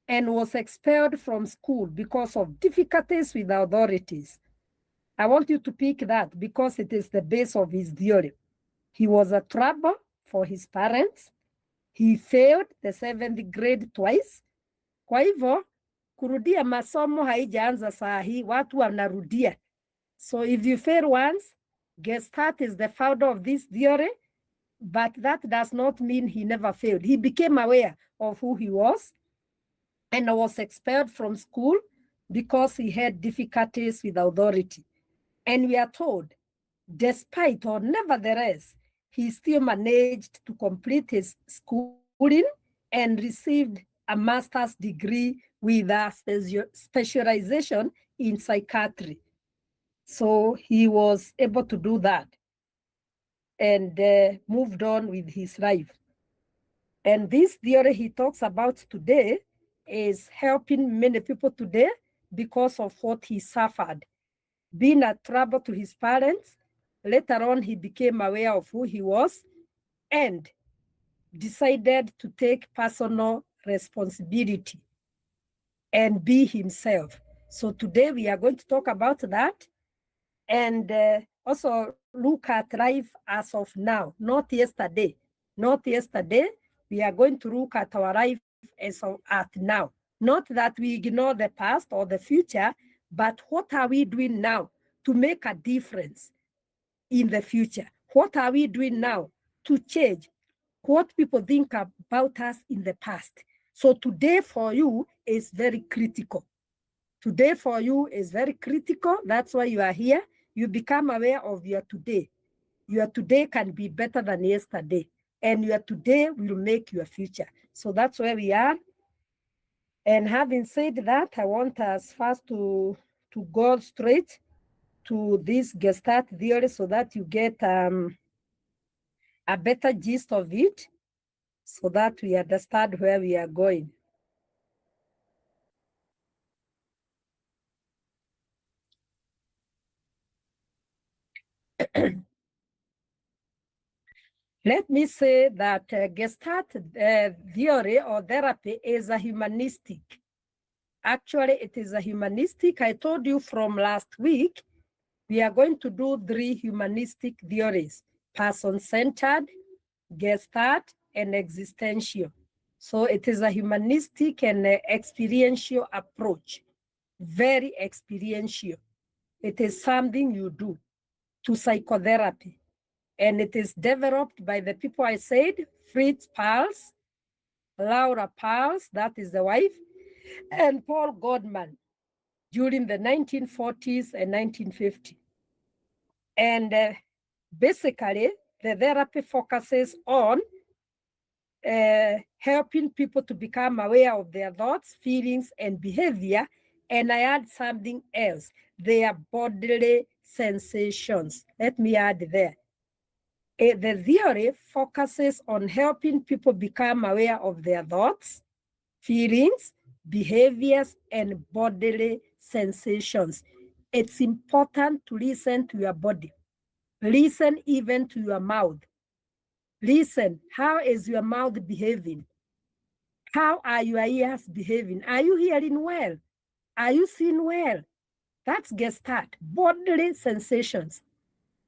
and was expelled from school because of difficulties with the authorities. I want you to pick that because it is the base of his theory. He was a trouble for his parents. He failed the 7th grade twice. Kwa hivyo, kurudia masomo haijaanza saa hii, watu wanarudia. So if you fail once, Gestalt is the founder of this theory, but that does not mean he never failed. He became aware of who he was and was expelled from school because he had difficulties with authority. And we are told, despite or nevertheless, he still managed to complete his schooling and received a master's degree with a specialization in psychiatry. So he was able to do that and moved on with his life. And this theory he talks about today is helping many people today because of what he suffered. Being a trouble to his parents, later on he became aware of who he was and decided to take personal responsibility and be himself. So today we are going to talk about that and also look at life as of now, not yesterday. Not yesterday. We are going to look at our life as of at now. Not that we ignore the past or the future, but what are we doing now to make a difference in the future? What are we doing now to change what people think about us in the past? So today for you is very critical. Today for you is very critical. That's why you are here. You become aware of your today. Your today can be better than yesterday. And your today will make your future. So that's where we are. And having said that, I want us first to go straight to this Gestalt theory so that you get a better gist of it so that we understand where we are going. Let me say that Gestalt theory or therapy is a humanistic. Actually, it is a humanistic. I told you from last week, we are going to do 3 humanistic theories: person-centered, Gestalt, and existential. So it is a humanistic and experiential approach, very experiential. It is something you do to psychotherapy. And it is developed by the people I said, Fritz Perls, Laura Perls, that is the wife, and Paul Goldman during the 1940s and 1950s. And basically, the therapy focuses on helping people to become aware of their thoughts, feelings, and behavior. And I add something else, their bodily sensations. Let me add there. The theory focuses on helping people become aware of their thoughts, feelings, behaviors, and bodily sensations. It's important to listen to your body. Listen even to your mouth. Listen, how is your mouth behaving? How are your ears behaving? Are you hearing well? Are you seeing well? That's Gestalt, bodily sensations,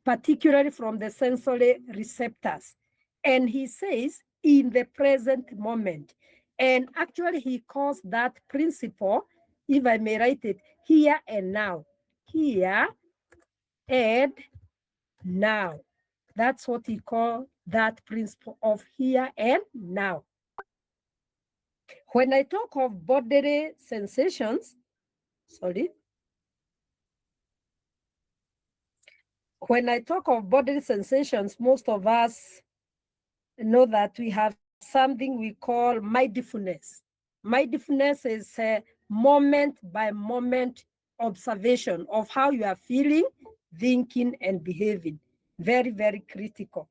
particularly from the sensory receptors. And he says, in the present moment. And actually, he calls that principle, if I may write it, here and now. Here and now. That's what he called that principle of here and now. When I talk of bodily sensations, when I talk of bodily sensations, most of us know that we have something we call mindfulness. Mindfulness is a moment by moment observation of how you are feeling, thinking, and behaving. Very, very critical.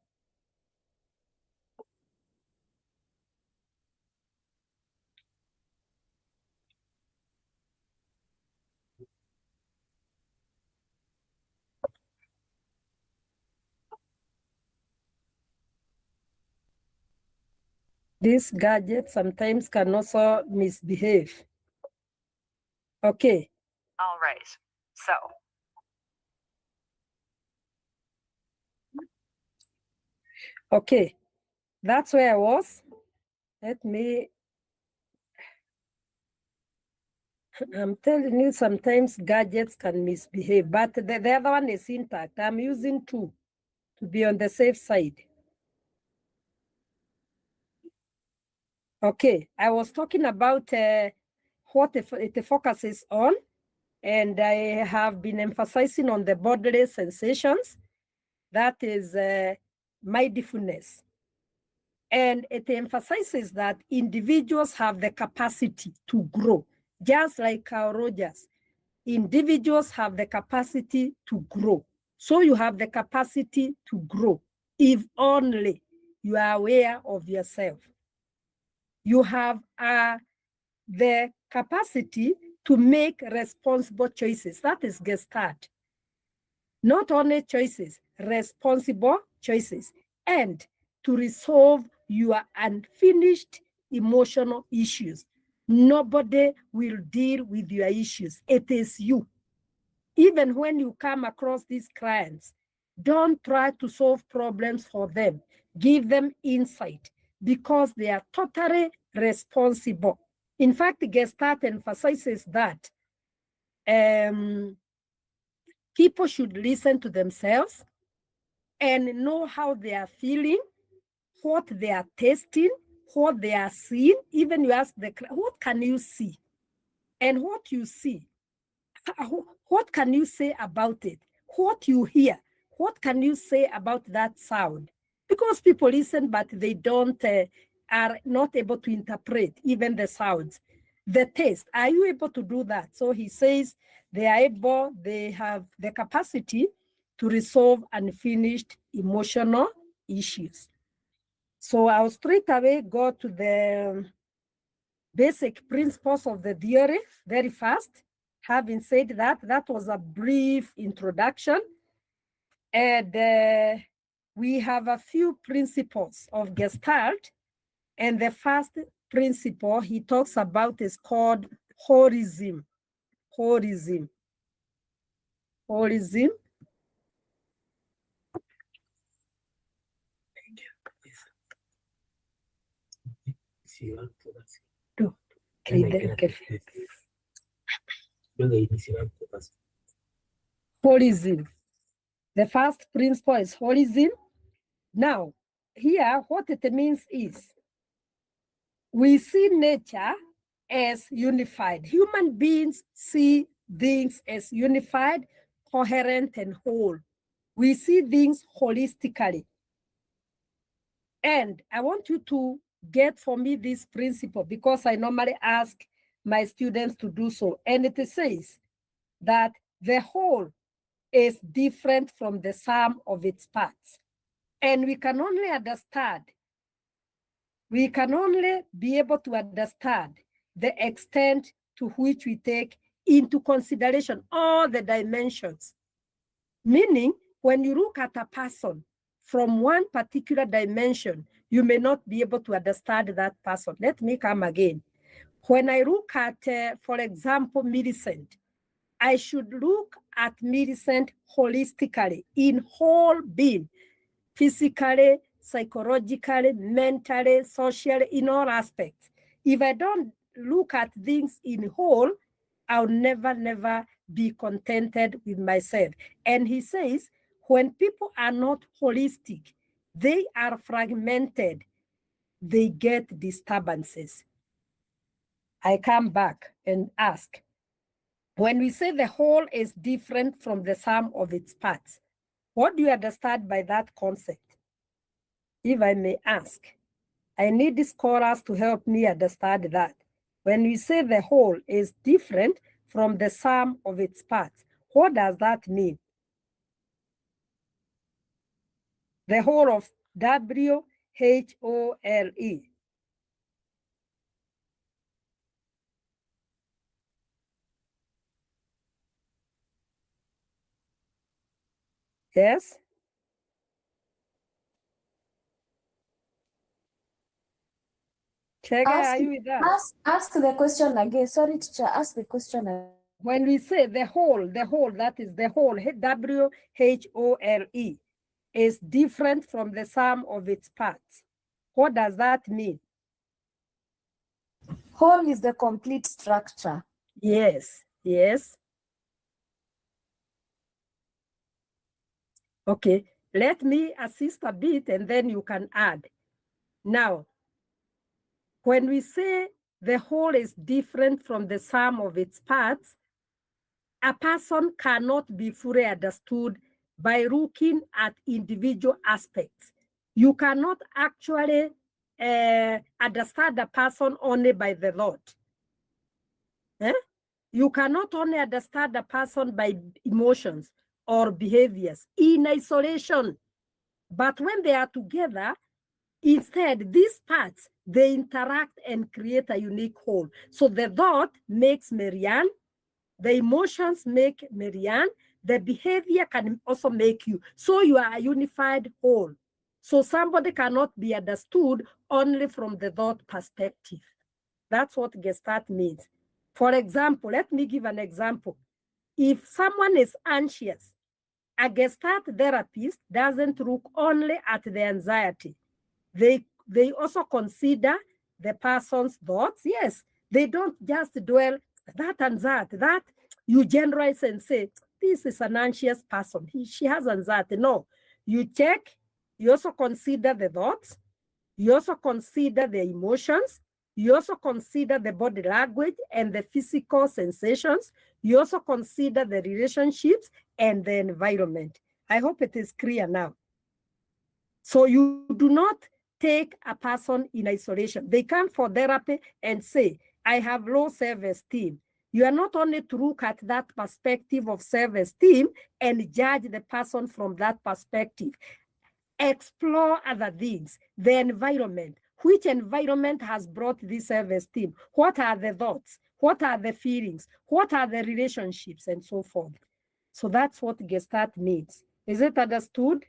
This gadget sometimes can also misbehave. Okay. All right. So, okay, that's where I was. Let me, I'm telling you, sometimes gadgets can misbehave, but the other one is intact. I'm using two to be on the safe side. Okay, I was talking about what it focuses on, and I have been emphasizing on the bodily sensations. That is mindfulness. And it emphasizes that individuals have the capacity to grow, just like Carl Rogers. Individuals have the capacity to grow. So you have the capacity to grow if only you are aware of yourself. You have the capacity to make responsible choices. That is Gestalt. Not only choices, responsible choices, and to resolve your unfinished emotional issues. Nobody will deal with your issues. It is you. Even when you come across these clients, don't try to solve problems for them. Give them insight because they are totally responsible. In fact, Gestalt emphasizes that people should listen to themselves and know how they are feeling, what they are tasting, what they are seeing. Even you ask the, what can you see? And what you see, what can you say about it? What you hear, what can you say about that sound? Because people listen, but they don't, are not able to interpret even the sounds. The taste, are you able to do that? So he says they are able, they have the capacity to resolve unfinished emotional issues. So I'll straight away go to the basic principles of the theory very fast. Having said that, that was a brief introduction. And we have a few principles of Gestalt. And the first principle he talks about is called holism. Holism. Holism. Holism. The first principle is holism. Now, here, what it means is we see nature as unified. Human beings see things as unified, coherent, and whole. We see things holistically. And I want you to get for me this principle because I normally ask my students to do so. And it says that the whole is different from the sum of its parts. And we can only understand, we can only be able to understand the extent to which we take into consideration all the dimensions. Meaning, when you look at a person from one particular dimension, you may not be able to understand that person. Let me come again. When I look at, for example, Millicent, I should look at Millicent holistically, in whole being, physically, psychologically, mentally, socially, in all aspects. If I don't look at things in whole, I'll never be contented with myself. And he says, when people are not holistic, they are fragmented, they get disturbances. I come back and ask, when we say the whole is different from the sum of its parts, what do you understand by that concept? If I may ask, I need scholars to help me understand that. When we say the whole is different from the sum of its parts, what does that mean? The whole of W-H-O-L-E. Yes? Chege, are you with us? Ask the question again. Sorry, teacher. Ask the question again. When we say the whole, that is the whole, W-H-O-L-E, is different from the sum of its parts. What does that mean? Whole is the complete structure. Yes, yes. Okay, let me assist a bit and then you can add. Now, when we say the whole is different from the sum of its parts, a person cannot be fully understood by looking at individual aspects. You cannot actually understand a person only by the thought. You cannot only understand a person by emotions or behaviors in isolation. But when they are together, instead, these parts, they interact and create a unique whole. So the thought makes Marianne, the emotions make Marianne, the behavior can also make you. So you are a unified whole. So somebody cannot be understood only from the thought perspective. That's what Gestalt means. For example, let me give an example. If someone is anxious, a Gestalt therapist doesn't look only at the anxiety. They also consider the person's thoughts. Yes, they don't just dwell that anxiety, that you generalize and say, this is an anxious person. She has anxiety. No, you check, you also consider the thoughts, you also consider the emotions, you also consider the body language and the physical sensations. You also consider the relationships and the environment. I hope it is clear now. So you do not take a person in isolation. They come for therapy and say, I have low self-esteem. You are not only to look at that perspective of self-esteem and judge the person from that perspective. Explore other things, the environment. Which environment has brought this self-esteem? What are the thoughts? What are the feelings? What are the relationships and so forth? So that's what Gestalt means. Is it understood?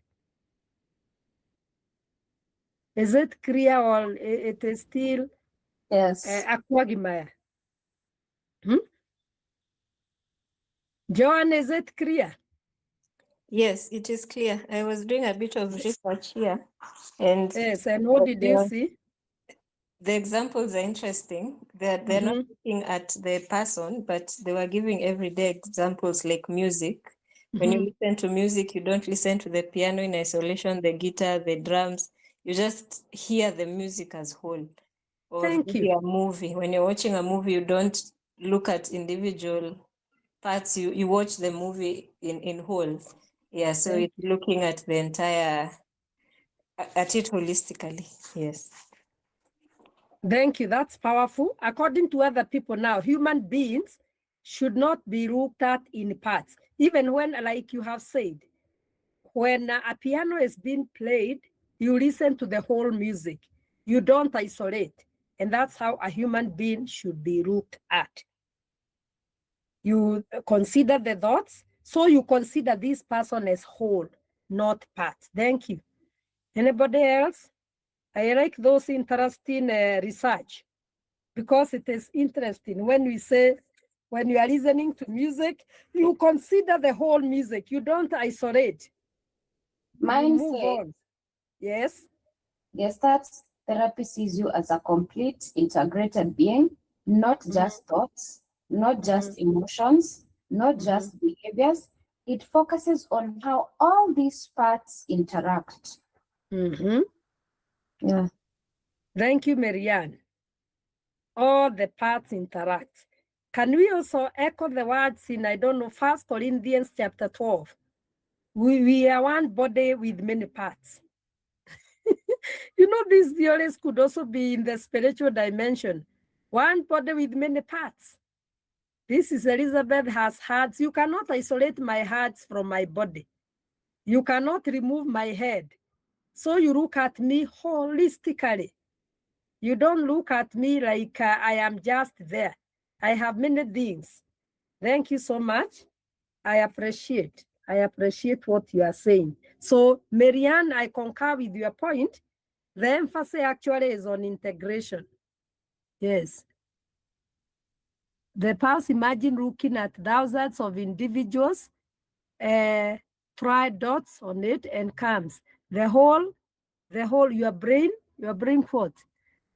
Is it clear or it is still Yes. a quagmire? Joan, is it clear? Yes, it is clear. I was doing a bit of research here, and Yes, and what did you see? the examples are interesting. They're not looking at the person, but they were giving everyday examples like music. When you listen to music, you don't listen to the piano in isolation, the guitar, the drums. You just hear the music as whole. Or Thank maybe you. a movie. When you're watching a movie, you don't look at individual parts. You watch the movie in whole. Yeah, so it's looking at the entire, at it holistically. Yes. Thank you. That's powerful. According to other people now, human beings should not be looked at in parts. Even when, like you have said, when a piano is being played, you listen to the whole music. You don't isolate. And that's how a human being should be looked at. You consider the thoughts, so you consider this person as whole, not part. Thank you. Anybody else? I like those interesting research because it is interesting when we say, when you are listening to music, you consider the whole music. You don't isolate. Mine Move says, on. Yes. Gestalt therapy sees you as a complete, integrated being, not just thoughts, not just emotions, not just behaviors. It focuses on how all these parts interact. Yeah. Thank you, Marianne. All the parts interact. Can we also echo the words in, I don't know, 1 Corinthians chapter 12? We are one body with many parts. You know, these theories could also be in the spiritual dimension. One body with many parts. This is Elizabeth has hearts. You cannot isolate my hearts from my body. You cannot remove my head. So you look at me holistically. You don't look at me like I am just there. I have many things. Thank you so much. I appreciate what you are saying. So, Marianne, I concur with your point. The emphasis actually is on integration. Yes. The past, imagine looking at thousands of individuals, try dots on it and comes. The whole, your brain what?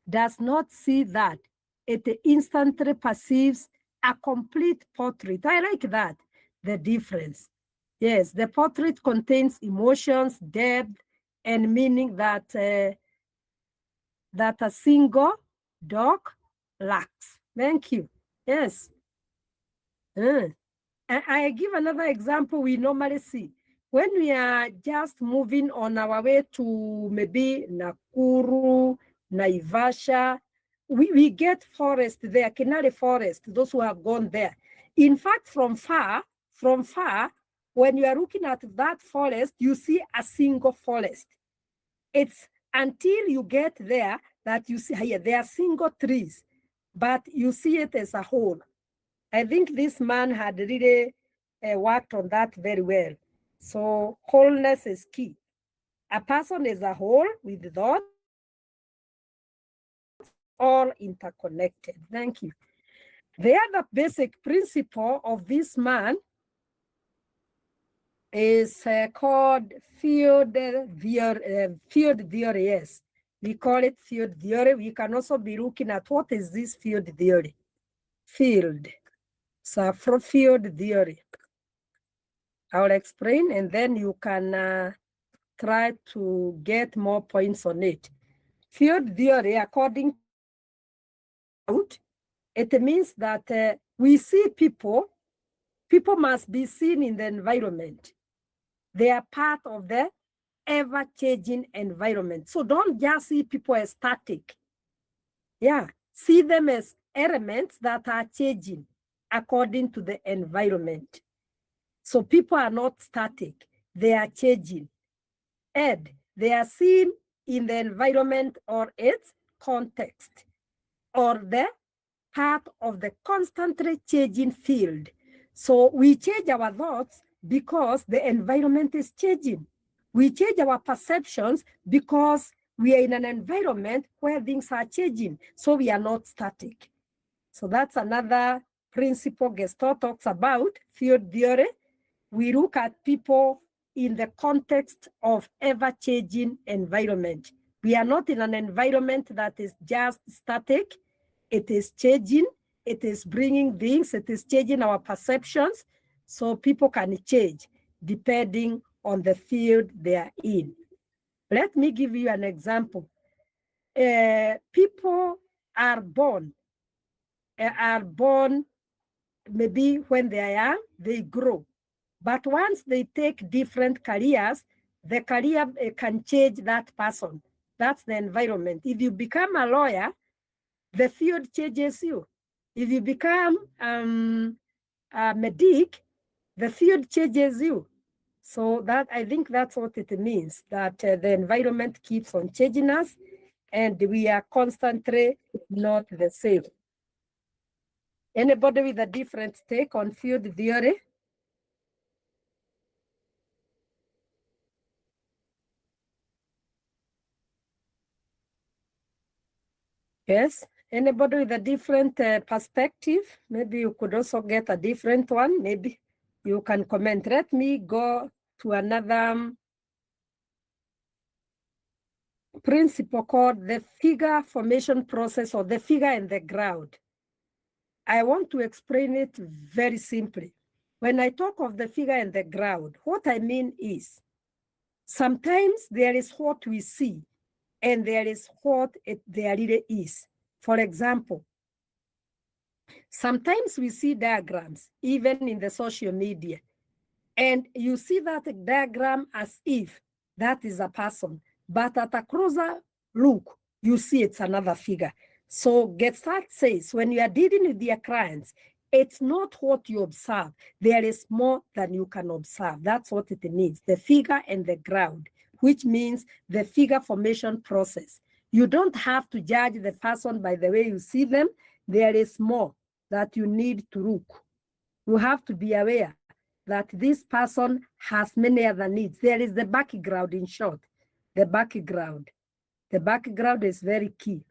Does not see that. It instantly perceives a complete portrait. I like that, the difference. Yes, the portrait contains emotions, depth, and meaning that, that a single dog lacks. Thank you. Yes. I give another example we normally see. When we are just moving on our way to maybe Nakuru, Naivasha, we get forest there, Kenale Forest, those who have gone there. In fact, from far, when you are looking at that forest, you see a single forest. It's until you get there that you see here, there are single trees, but you see it as a whole. I think this man had really worked on that very well. So wholeness is key. A person is a whole with thoughts all interconnected. Thank you. The other basic principle of this man is called field theory. Yes, we call it field theory. We can also be looking at what is this field theory. Field. So from field theory. I'll explain and then you can try to get more points on it. Field theory, according to it means that we see people must be seen in the environment. They are part of the ever-changing environment. So don't just see people as static. Yeah, see them as elements that are changing according to the environment. So people are not static, they are changing. And they are seen in the environment or its context, or the part of the constantly changing field. So we change our thoughts because the environment is changing. We change our perceptions because we are in an environment where things are changing. So we are not static. So that's another principle Gestalt talks about, field theory. We look at people in the context of ever-changing environment. We are not in an environment that is just static. It is changing. It is bringing things. It is changing our perceptions. So people can change depending on the field they are in. Let me give you an example. People are born maybe when they are young, they grow. But once they take different careers, the career can change that person. That's the environment. If you become a lawyer, the field changes you. If you become a medic, the field changes you. So that I think that's what it means, that the environment keeps on changing us and we are constantly not the same. Anybody with a different take on field theory? Yes, anybody with a different perspective? Maybe you could also get a different one. Maybe you can comment. Let me go to another principle called the figure formation process, or the figure and the ground. I want to explain it very simply. When I talk of the figure and the ground, what I mean is sometimes there is what we see and there is what there really is. For example, sometimes we see diagrams, even in the social media, and you see that diagram as if that is a person, but at a closer look, you see it's another figure. So Gestalt says, when you are dealing with your clients, it's not what you observe. There is more than you can observe. That's what it means, the figure and the ground, which means the figure formation process. You don't have to judge the person by the way you see them. There is more that you need to look. You have to be aware that this person has many other needs. There is the background, in short, the background. The background is very key.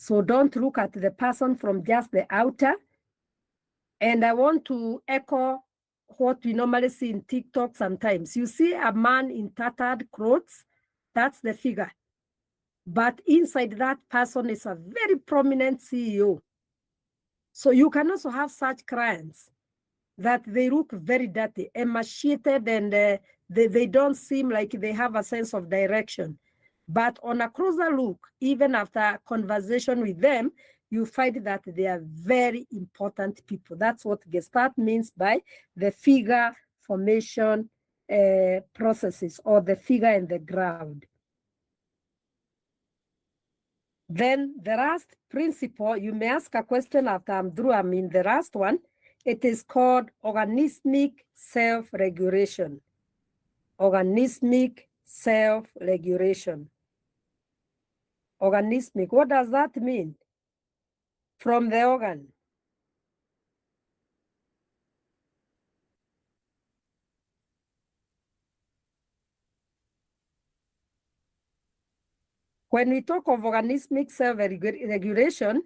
So don't look at the person from just the outer. And I want to echo what we normally see in TikTok sometimes. You see a man in tattered clothes, that's the figure. But inside that person is a very prominent CEO. So you can also have such clients that they look very dirty, emaciated, and they don't seem like they have a sense of direction. But on a closer look, even after conversation with them, you find that they are very important people. That's what Gestalt means by the figure formation processes, or the figure in the ground. Then the last principle, you may ask a question after I'm through. I mean, the last one, it is called organismic self-regulation. Organismic self-regulation. Organismic, what does that mean? From the organ. When we talk of organismic self-regulation,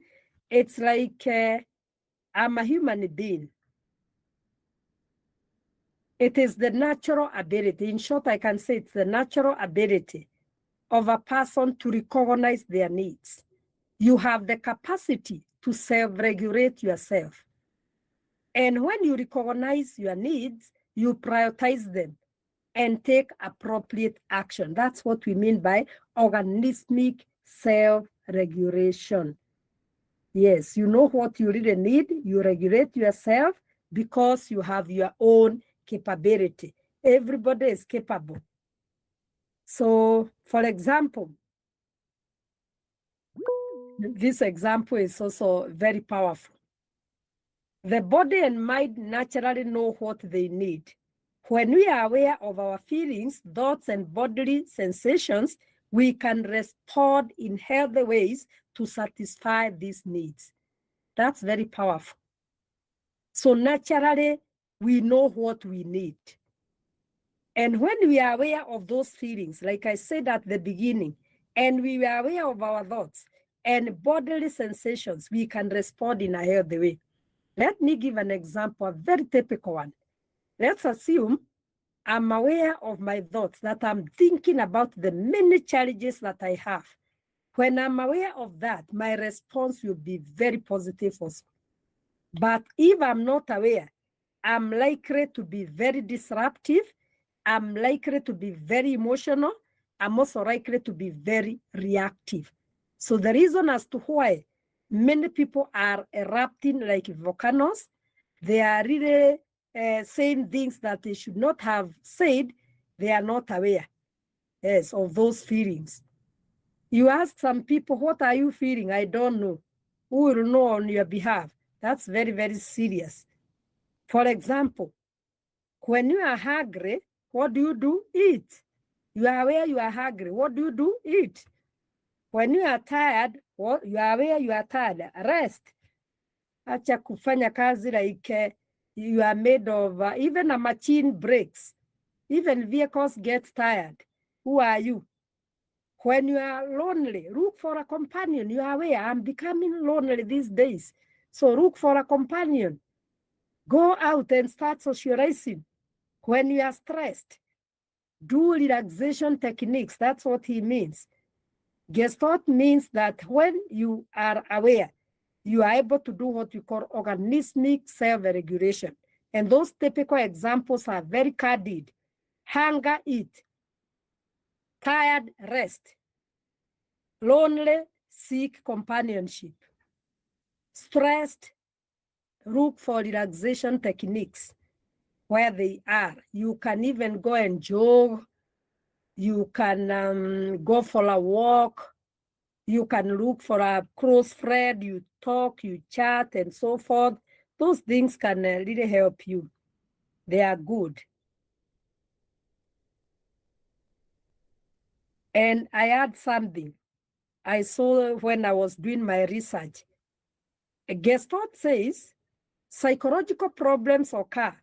it's like I'm a human being. It is the natural ability. In short, I can say it's the natural ability of a person to recognize their needs. You have the capacity to self-regulate yourself. And when you recognize your needs, you prioritize them and take appropriate action. That's what we mean by organismic self-regulation. Yes, you know what you really need. You regulate yourself because you have your own capability. Everybody is capable. So, for example, this example is also very powerful. The body and mind naturally know what they need. When we are aware of our feelings, thoughts, and bodily sensations, we can respond in healthy ways to satisfy these needs. That's very powerful. So naturally, we know what we need. And when we are aware of those feelings, like I said at the beginning, and we are aware of our thoughts and bodily sensations, we can respond in a healthy way. Let me give an example, a very typical one. Let's assume I'm aware of my thoughts, that I'm thinking about the many challenges that I have. When I'm aware of that, my response will be very positive also. But if I'm not aware, I'm likely to be very disruptive. I'm likely to be very emotional. I'm also likely to be very reactive. So the reason as to why many people are erupting like volcanoes, they are really saying things that they should not have said, they are not aware, yes, of those feelings. You ask some people, what are you feeling? I don't know. Who will know on your behalf? That's very, very serious. For example, when you are hungry, what do? Eat. You are aware you are hungry. What do? Eat. When you are tired, you are aware you are tired. Rest. Acha kufanya kazi like you are made of, even a machine breaks. Even vehicles get tired. Who are you? When you are lonely, look for a companion. You are aware, I'm becoming lonely these days. So look for a companion. Go out and start socializing. When you are stressed, do relaxation techniques. That's what he means. Gestalt means that when you are aware, you are able to do what we call organismic self-regulation. And those typical examples are very candid. Hunger, eat. Tired, rest. Lonely, seek companionship. Stressed, look for relaxation techniques where they are. You can even go and jog. You can go for a walk. You can look for a close friend. You talk, you chat, and so forth. Those things can really help you. They are good. And I add something I saw when I was doing my research. Gestalt says psychological problems occur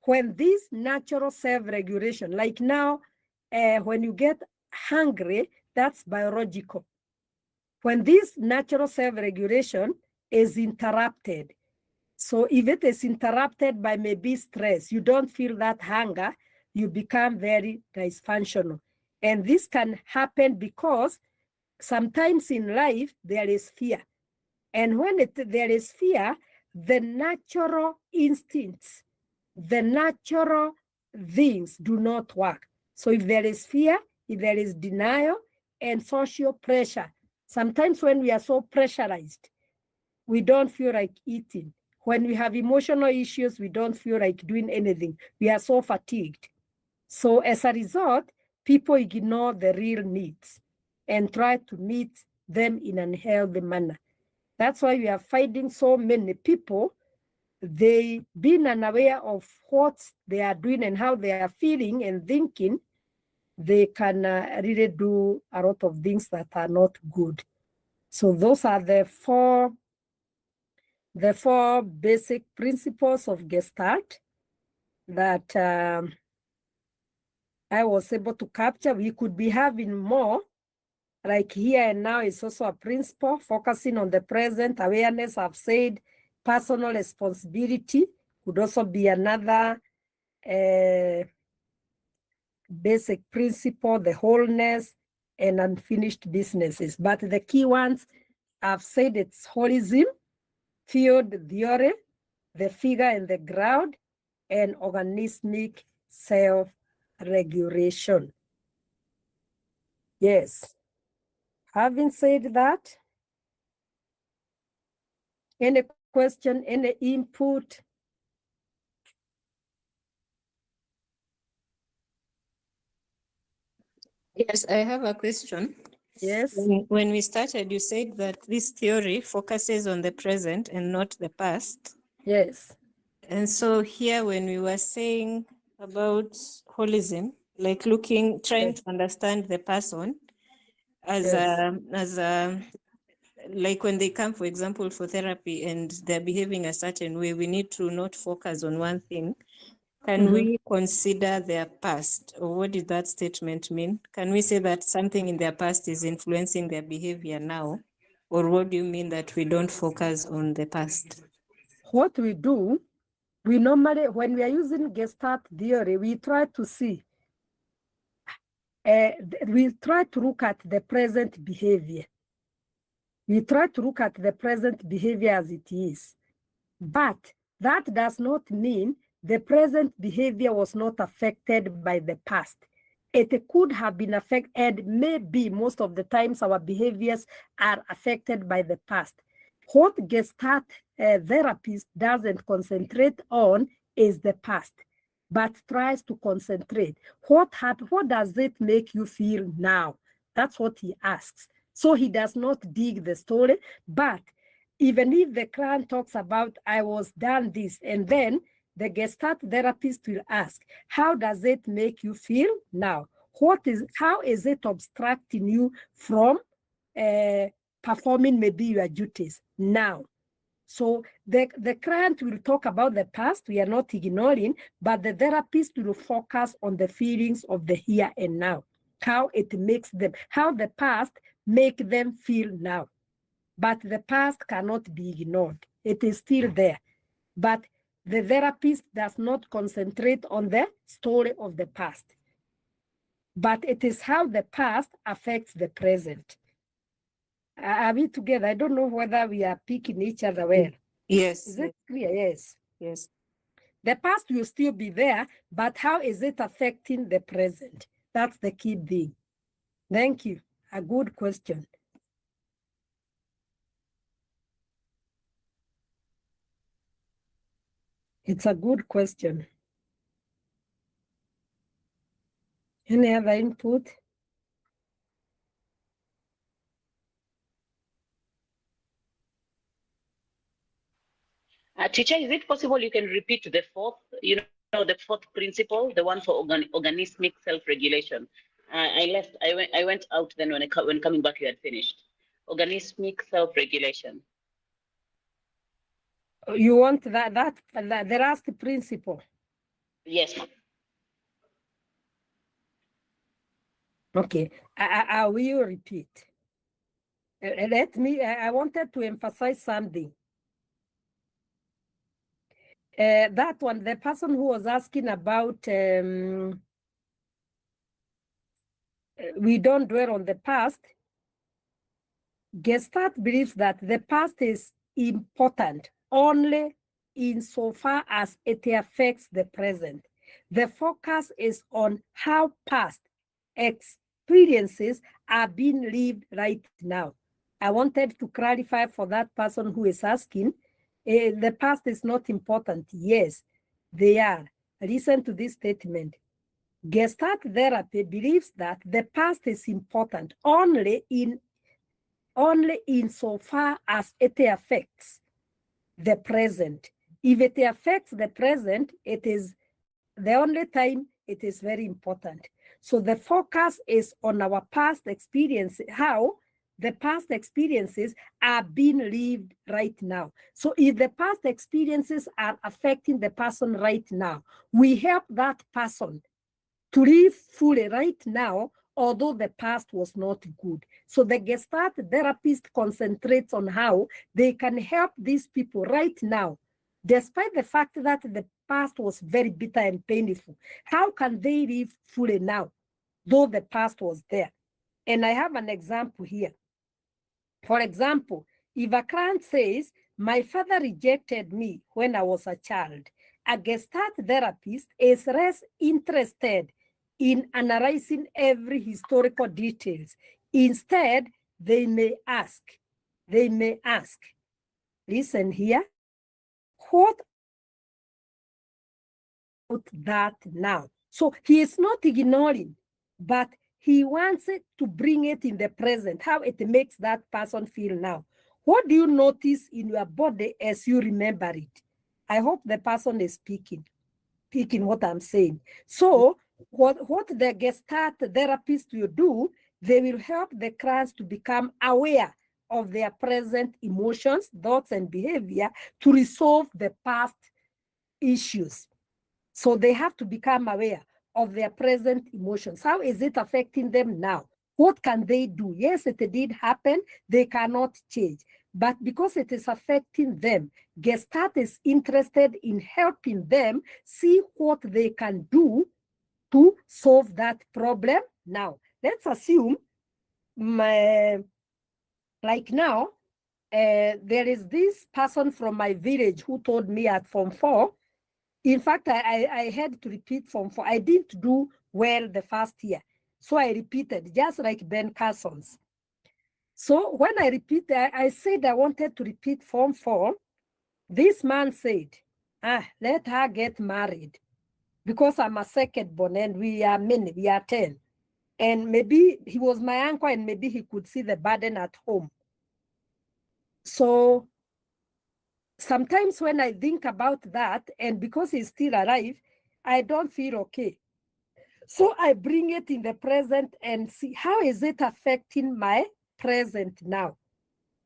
when this natural self-regulation, like now, when you get hungry, that's biological. when this natural self-regulation is interrupted, so if it is interrupted by maybe stress, you don't feel that hunger, you become very dysfunctional. And this can happen because sometimes in life there is fear. And when there is fear, the natural instincts, the natural things do not work. So if there is fear, if there is denial and social pressure, sometimes when we are so pressurized, we don't feel like eating. When we have emotional issues, we don't feel like doing anything. We are so fatigued. So as a result, people ignore the real needs and try to meet them in an unhealthy manner. That's why we are finding so many people, they being unaware of what they are doing and how they are feeling and thinking, they can really do a lot of things that are not good. So those are the four basic principles of Gestalt that I was able to capture. We could be having more, like here and now is also a principle, focusing on the present, awareness, I've said, personal responsibility could also be another basic principle, the wholeness, and unfinished businesses. But the key ones, I've said it's holism, field theory, the figure and the ground, and organismic self-regulation. Yes. Having said that, any question, any input? Yes, I have a question. Yes. When we started, you said that this theory focuses on the present and not the past. Yes. And so here, when we were saying about holism, like trying to understand the person as like when they come, for example, for therapy and they're behaving a certain way, we need to not focus on one thing. Can we consider their past, or what did that statement mean? Can we say that something in their past is influencing their behavior now? Or what do you mean that we don't focus on the past? What we do, we normally, when we are using Gestalt theory, we try to see, we try to look at the present behavior. We try to look at the present behavior as it is. But that does not mean the present behavior was not affected by the past. It could have been affected, and maybe most of the times our behaviors are affected by the past. What Gestalt therapist doesn't concentrate on is the past, but tries to concentrate. What does it make you feel now? That's what he asks. So he does not dig the story, but even if the client talks about, I was done this, and then the Gestalt therapist will ask, how does it make you feel now? How is it obstructing you from performing maybe your duties now? So the client will talk about the past, we are not ignoring, but the therapist will focus on the feelings of the here and now, how it makes them, how the past make them feel now. But the past cannot be ignored. It is still there. But the therapist does not concentrate on the story of the past. But it is how the past affects the present. Are we together? I don't know whether we are picking each other well. Yes. Is it clear? Yes. Yes. The past will still be there, but how is it affecting the present? That's the key thing. Thank you. A good question. It's a good question. Any other input? Teacher, is it possible you can repeat the fourth, the fourth principle, the one for organismic self-regulation? I went out then when coming back you had finished. Organismic self-regulation. You want that the last principle? Yes, ma'am. Okay, I will repeat. I wanted to emphasize something. That one, the person who was asking about, we don't dwell on the past. Gestalt believes that the past is important only insofar as it affects the present. The focus is on how past experiences are being lived right now. I wanted to clarify for that person who is asking, the past is not important. Yes, they are. Listen to this statement. Gestalt therapy believes that the past is important only insofar as it affects the present. If it affects the present, it is the only time it is very important. So the focus is on our past experience, how the past experiences are being lived right now. So if the past experiences are affecting the person right now, we help that person to live fully right now, although the past was not good. So the Gestalt therapist concentrates on how they can help these people right now, despite the fact that the past was very bitter and painful. How can they live fully now, though the past was there? And I have an example here. For example, if a client says, my father rejected me when I was a child, a Gestalt therapist is less interested in analyzing every historical details. Instead, they may ask, listen here, what about that now? So he is not ignoring, but he wants it to bring it in the present, how it makes that person feel now. What do you notice in your body as you remember it? I hope the person is picking what I'm saying. So what the Gestalt therapist will do, they will help the clients to become aware of their present emotions, thoughts, and behavior to resolve the past issues. So they have to become aware of their present emotions. How is it affecting them now? What can they do? Yes, it did happen. They cannot change. But because it is affecting them, Gestalt is interested in helping them see what they can do to solve that problem now. Let's assume, like now, there is this person from my village who told me at Form 4. In fact, I had to repeat Form 4. I didn't do well the first year. So I repeated, just like Ben Carson's. So when I repeated, I said I wanted to repeat Form 4. This man said, let her get married because I'm a second born and we are many, we are 10. And maybe he was my uncle and maybe he could see the burden at home. So sometimes when I think about that, and because he's still alive, I don't feel okay. So I bring it in the present and see how is it affecting my present now.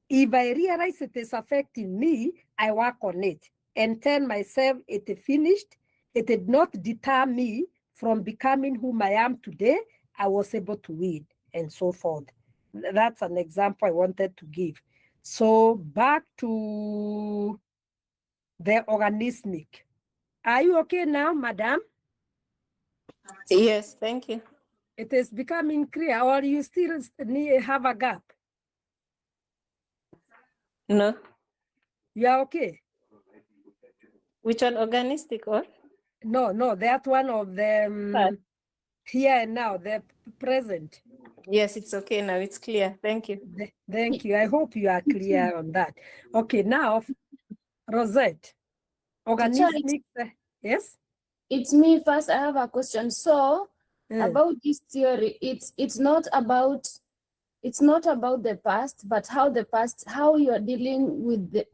If I realize it is affecting me, I work on it and tell myself it is finished. It did not deter me from becoming whom I am today. I was able to win and so forth. That's an example I wanted to give. So back to the organismic. Are you okay now, madam? Yes, thank you. It is becoming clear, or you still have a gap? No. You are okay? Which one, organistic or? No, that one of the here and now, the present. Yes, it's okay now. It's clear. Thank you. Thank you. I hope you are clear on that. Okay, now, Rosette, organismic, yes? It's me first. I have a question. So about this theory, it's not about the past, but how you are dealing with the,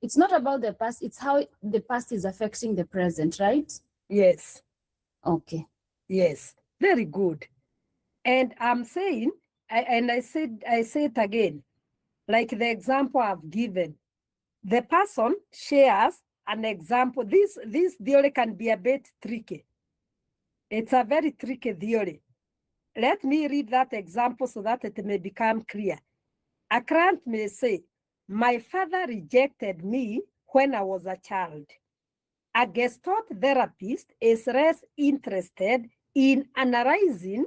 it's not about the past, it's how the past is affecting the present, right? Yes. Okay. Yes, very good. And I'm saying, I say it again, like the example I've given, the person shares an example. This theory can be a bit tricky. It's a very tricky theory. Let me read that example so that it may become clear. A client may say, my father rejected me when I was a child. A Gestalt therapist is less interested in analyzing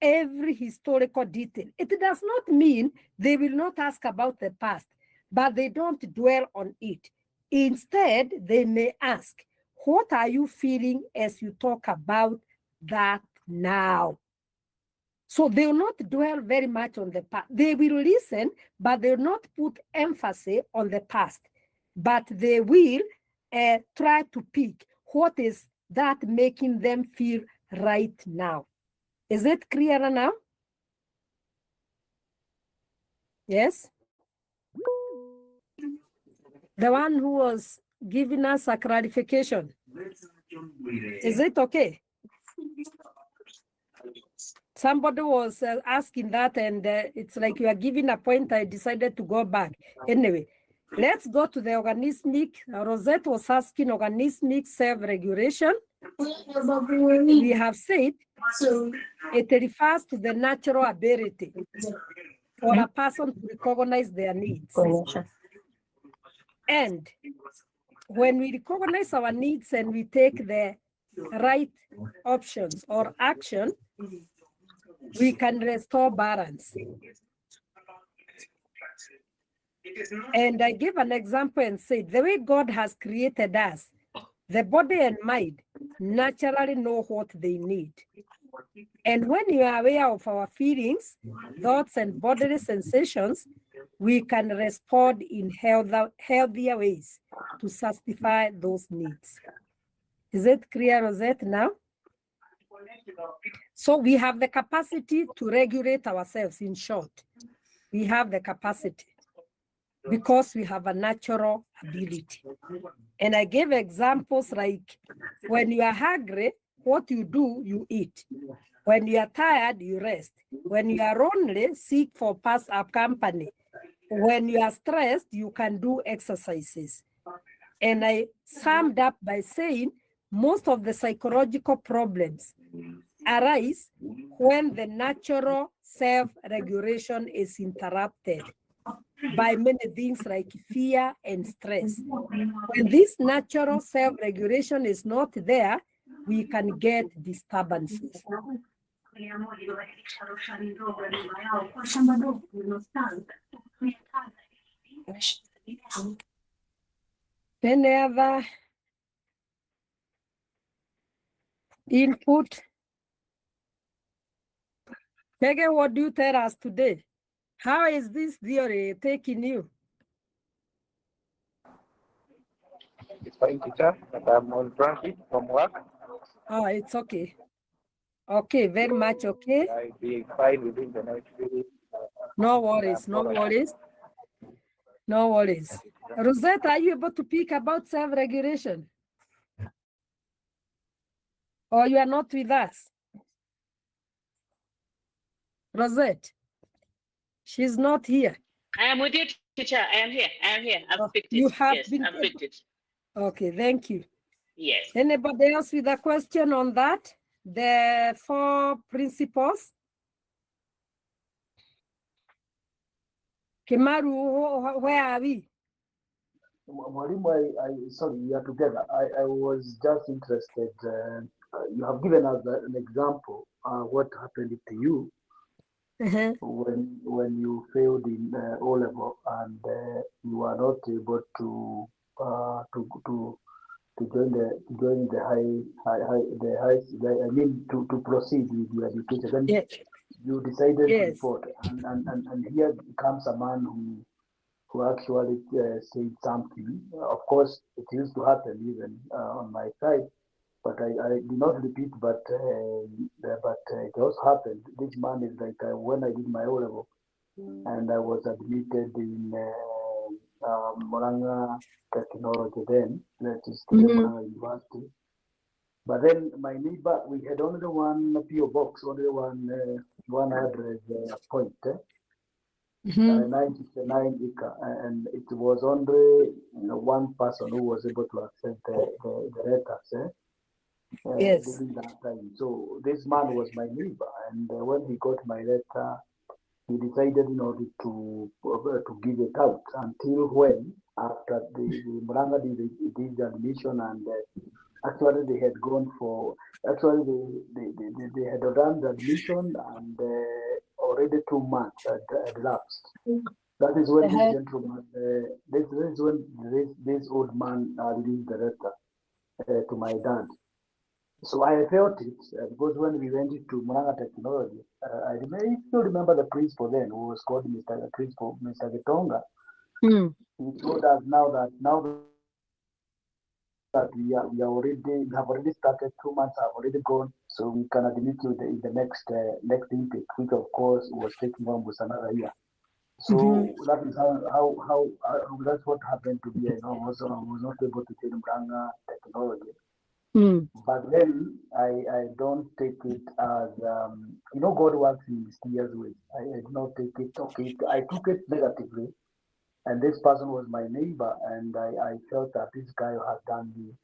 every historical detail. It does not mean they will not ask about the past, but they don't dwell on it. Instead, they may ask, what are you feeling as you talk about that now? So they will not dwell very much on the past. They will listen, but they will not put emphasis on the past. But they will try to pick what is that making them feel right now. Is it clearer now? Yes? The one who was giving us a clarification. Is it okay? Somebody was asking that, and it's like you are giving a point. I decided to go back. Anyway, let's go to the organismic. Rosette was asking organismic self-regulation. We have said it refers to the natural ability for a person to recognize their needs. And when we recognize our needs and we take the right options or action, we can restore balance. And I give an example and say, the way God has created us, the body and mind naturally know what they need. And when you are aware of our feelings, thoughts, and bodily sensations, we can respond in healthier ways to satisfy those needs. Is it clear, Rosette, now? So we have the capacity to regulate ourselves, in short. We have the capacity because we have a natural ability. And I gave examples like when you are hungry, what you do, you eat. When you are tired, you rest. When you are lonely, seek for passive company. When you are stressed, you can do exercises. And I summed up by saying most of the psychological problems arise when the natural self-regulation is interrupted by many things like fear and stress. When this natural self-regulation is not there, we can get disturbances. Any other input? Pege, what do you tell us today? How is this theory taking you? It's fine, teacher, but I'm on transit from work. Oh, it's okay. Okay, very much okay. I'll be fine within the next few. No worries, no worries. No worries. Rosette, are you able to speak about self-regulation? Or you are not with us? Rosette, she's not here. I am with you, teacher. I am here. I am here. I've picked it. You have Yes, been I've picked it. Okay, thank you. Yes. Anybody else with a question on that? The 4 principles? Kimaru, where are we? Mwalimu, sorry, we are together. I was just interested. You have given us an example. What happened to you when you failed in O level and you were not able to join the I mean to proceed with your education. Then Yes. you decided Yes. to report, and here comes a man who actually said something. Of course, it used to happen even on my side, but I did not repeat. But it also happened. This man is like when I did my O level, and I was admitted in Moranga Technology then, that is Moranga University. But then my neighbor, we had only one PO box, only one address point. 99 acre, and it was only one person who was able to accept the letters Yes. during that time. So this man was my neighbor, and when he got my letter, he decided to give it out until when, after the Muranga did the admission, and actually they had gone for, actually they had done the admission, and already 2 months had elapsed. That is when this gentleman, this is when this old man leaves the letter to my dad. So I felt it because when we went to Muranga Technology, I still remember the principal then, who was called Mr. Getonga. He told us now that we have already started, 2 months have already gone, so we can admit you in the next intake, which of course was taking almost another year. So that is how that's what happened to me. I was not able to take Muranga Technology. But then I don't take it as God works in mysterious ways. I did not take it. Okay, I took it negatively, and this person was my neighbor, and I felt that this guy had done me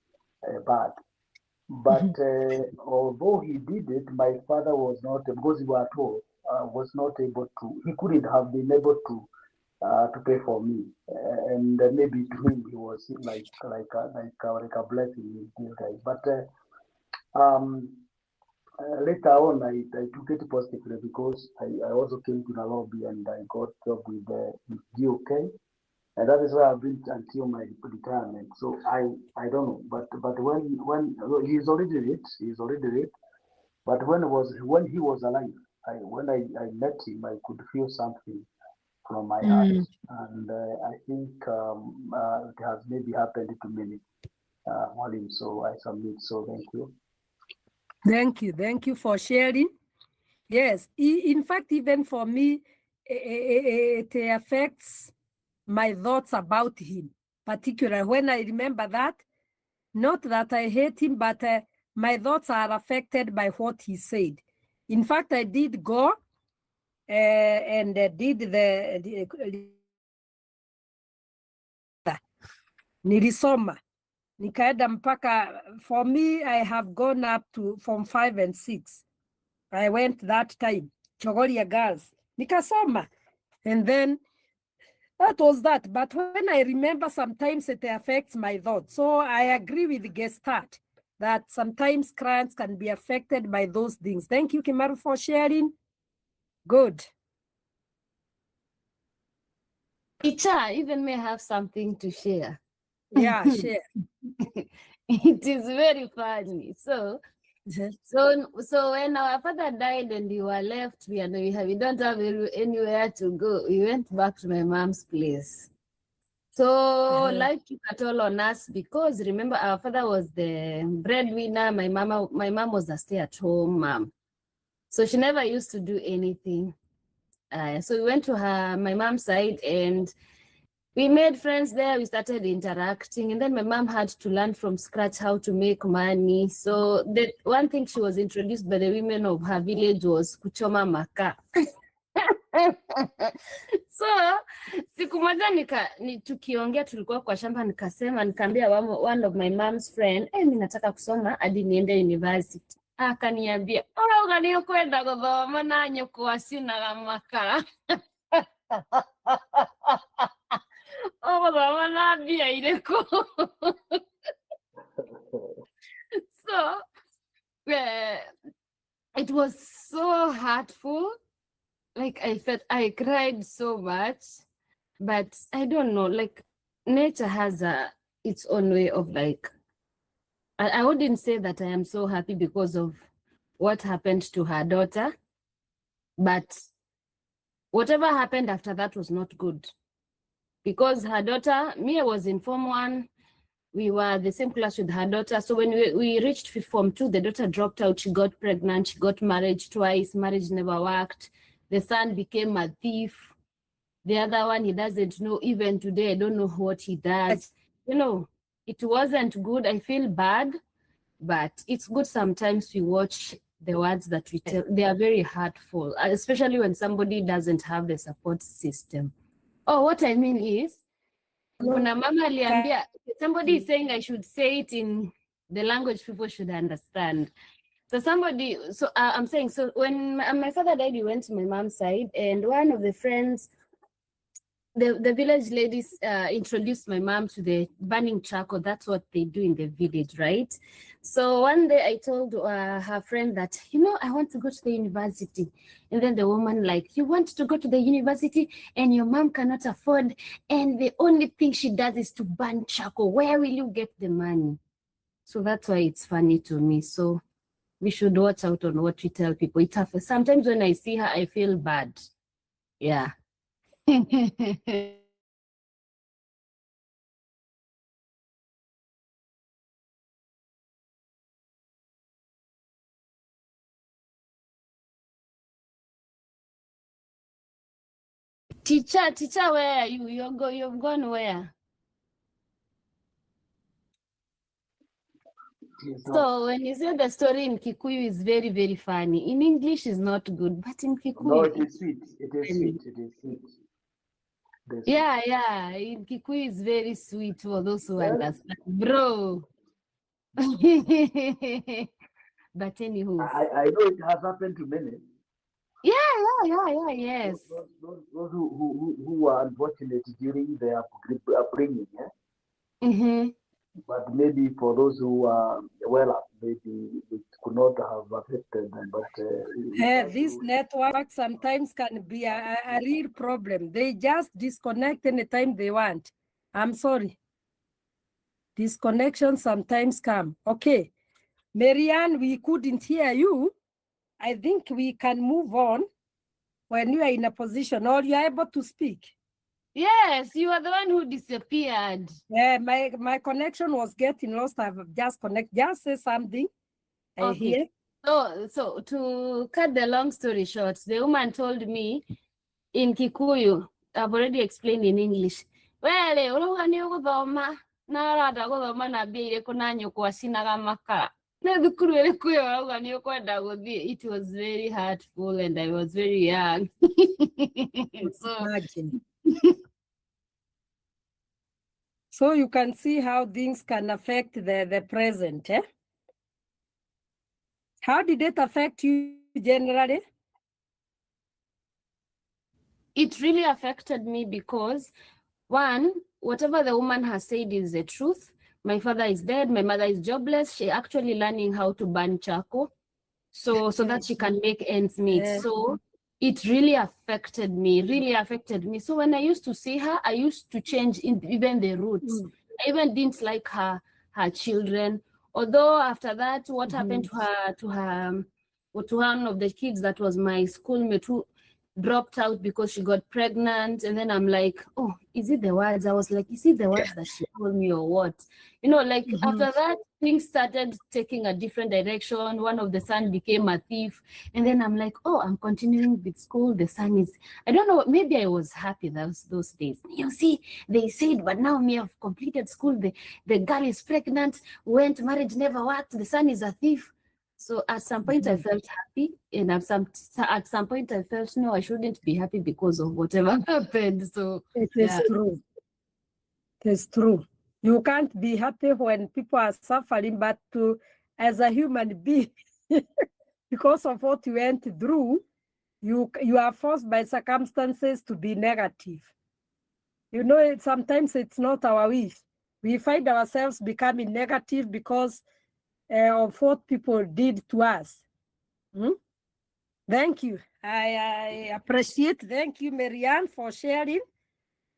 bad. But although he did it, my father was not, because he was at home, was not able to. He couldn't have been able to pay for me, and maybe to him he was like a blessing in disguise. But later on, I took it positively because I also came to Nairobi and I got job with GOK, and that is where I've been until my retirement. So I don't know, but when he's already rich, but when he was alive, when I met him, I could feel something from my heart, and I think it has maybe happened to many. So I submit. So thank you. Thank you for sharing. Yes, in fact, even for me, it affects my thoughts about him, particularly when I remember that. Not that I hate him, but my thoughts are affected by what he said. In fact, I did go and did the nilisoma nikaenda mpaka, for me I have gone up to Form 5 and 6. I went that time, Chogoria Girls, nikasoma, and then that was that. But when I remember, sometimes it affects my thoughts. So I agree with Gestalt that sometimes clients can be affected by those things. Thank you, Kimaru, for sharing. Good. Icha, even may have something to share. Yeah, share. It is very funny. So when our father died and we were left, we don't have anywhere to go. We went back to my mom's place. So life took a toll on us because remember our father was the breadwinner. My mom was a stay-at-home mom, so she never used to do anything. So we went to my mom's side and we made friends there. We started interacting, and then my mom had to learn from scratch how to make money. So the one thing she was introduced by the women of her village was kuchoma maka. So siku moja tukiongea, tulikuwa kwa shamba, nikaambia one of my mom's friend, mimi nataka kusoma hadi niende university. Akaniambia, "Ugani kwenda guthoma na nyoko acinaga makara." Guthoma na mbia irĩkũ? So it was so hurtful. Like I cried so much, but I don't know, like nature has its own way of like, I wouldn't say that I am so happy because of what happened to her daughter, but whatever happened after that was not good because her daughter, Mia was in Form 1, we were the same class with her daughter. So when we reached Form 2, the daughter dropped out, she got pregnant, she got married twice, marriage never worked. The son became a thief. The other one, he doesn't know. Even today, I don't know what he does. It wasn't good. I feel bad, but it's good sometimes we watch the words that we tell. They are very hurtful, especially when somebody doesn't have the support system. Oh, what I mean is, kuna mama aliambia, somebody is saying I should say it in the language people should understand. So I'm saying, so when my father died, we went to my mom's side, and one of the friends, the village ladies introduced my mom to the burning charcoal. That's what they do in the village, right? So one day I told her friend that, I want to go to the university. And then the woman like, you want to go to the university and your mom cannot afford, and the only thing she does is to burn charcoal. Where will you get the money? So that's why it's funny to me. So we should watch out on what we tell people. It's tough. Sometimes when I see her, I feel bad. Yeah. Teacher, where are you? You've gone where? So when you say the story in Kikuyu is very, very funny. In English is not good, but in Kikuyu. No, it is sweet. It is sweet. It is sweet. Yeah. In Kikuyu is very sweet for those who Well, understand. Bro. But anywho. I know it has happened to many. Yeah, yes. Those who were unfortunate during their upbringing, yeah? Mm-hmm. But maybe for those who are well up, maybe it could not have affected them. But this network sometimes can be a real problem. They just disconnect anytime they want. I'm sorry. Disconnection sometimes come. Okay. Marianne, we couldn't hear you. I think we can move on when you are in a position or you are able to speak. Yes, you are the one who disappeared. Yeah, my connection was getting lost. I've just connected. Just say something. I hear. So to cut the long story short, the woman told me in Kikuyu, I've already explained in English. Well, it was very hurtful and I was very young. So imagine. So you can see how things can affect the present. Eh? How did it affect you generally? It really affected me because, one, whatever the woman has said is the truth. My father is dead. My mother is jobless. She actually learning how to burn charcoal, so that she can make ends meet. So it really affected me. So when I used to see her, I used to change even the roots. I even didn't like her children. Although after that, what happened to one of the kids that was my schoolmate who dropped out because she got pregnant, and then I'm like, oh, is it the words? I was like, is it the words that she told me or what? After that, things started taking a different direction. One of the son became a thief, and then I'm like, oh, I'm continuing with school. The son is, I don't know, maybe I was happy those days. You see, they said, but now me have completed school. The girl is pregnant. Went marriage never worked. The son is a thief. So at some point I felt happy, and at some point I felt no, I shouldn't be happy because of whatever happened. So it is true. It is true. You can't be happy when people are suffering, but as a human being, because of what you went through, you are forced by circumstances to be negative. Sometimes it's not our wish. We find ourselves becoming negative because of what people did to us. Thank you. I appreciate. Thank you, Marianne, for sharing.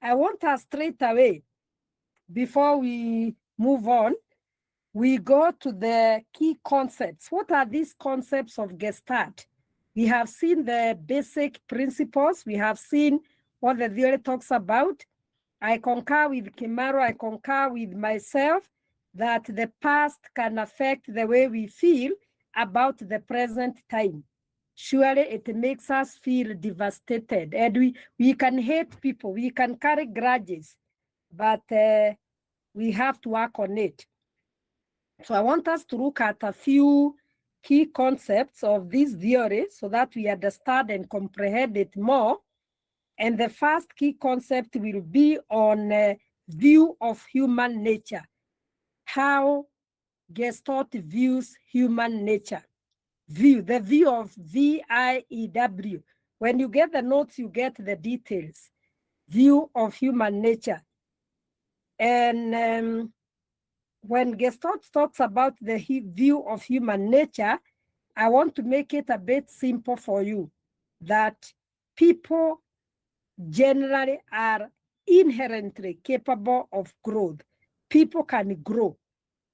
I want us straight away, before we move on, we go to the key concepts. What are these concepts of Gestalt? We have seen the basic principles. We have seen what the theory talks about. I concur with Kimaro. I concur with myself that the past can affect the way we feel about the present time. Surely it makes us feel devastated, and we can hate people, we can carry grudges, but we have to work on it. So I want us to look at a few key concepts of this theory so that we understand and comprehend it more. And the first key concept will be on view of human nature, how Gestalt views human nature. View, the view of VIEW. When you get the notes, you get the details. View of human nature. And when Gestalt talks about the view of human nature, I want to make it a bit simple for you, that people generally are inherently capable of growth. People can grow.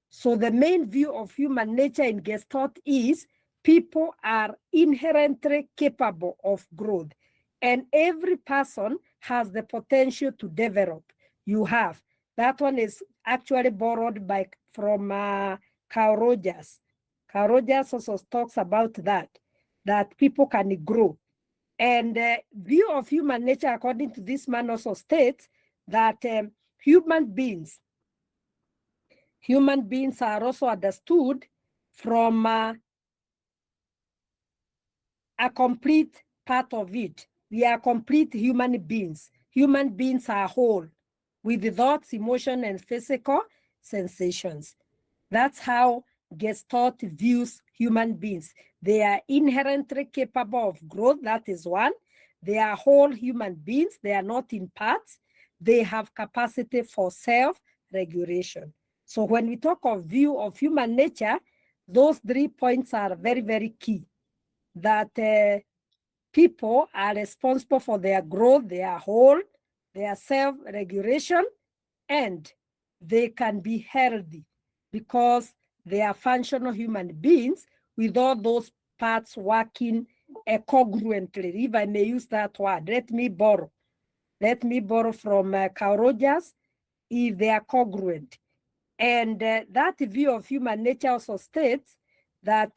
So the main view of human nature in Gestalt is people are inherently capable of growth. And every person has the potential to develop. You have. That one is actually borrowed from Carl Rogers. Carl Rogers also talks about that people can grow. And view of human nature, according to this man, also states that human beings are also understood from a complete part of it. We are complete human beings. Human beings are whole with thoughts, emotion, and physical sensations. That's how Gestalt views human beings. They are inherently capable of growth. That is one. They are whole human beings. They are not in parts. They have capacity for self-regulation. So when we talk of view of human nature, those 3 points are very, very key. That people are responsible for their growth, their whole, their self-regulation, and they can be healthy because they are functional human beings with all those parts working congruently, if I may use that word. Let me borrow from Carl Rogers, if they are congruent. And that view of human nature also states that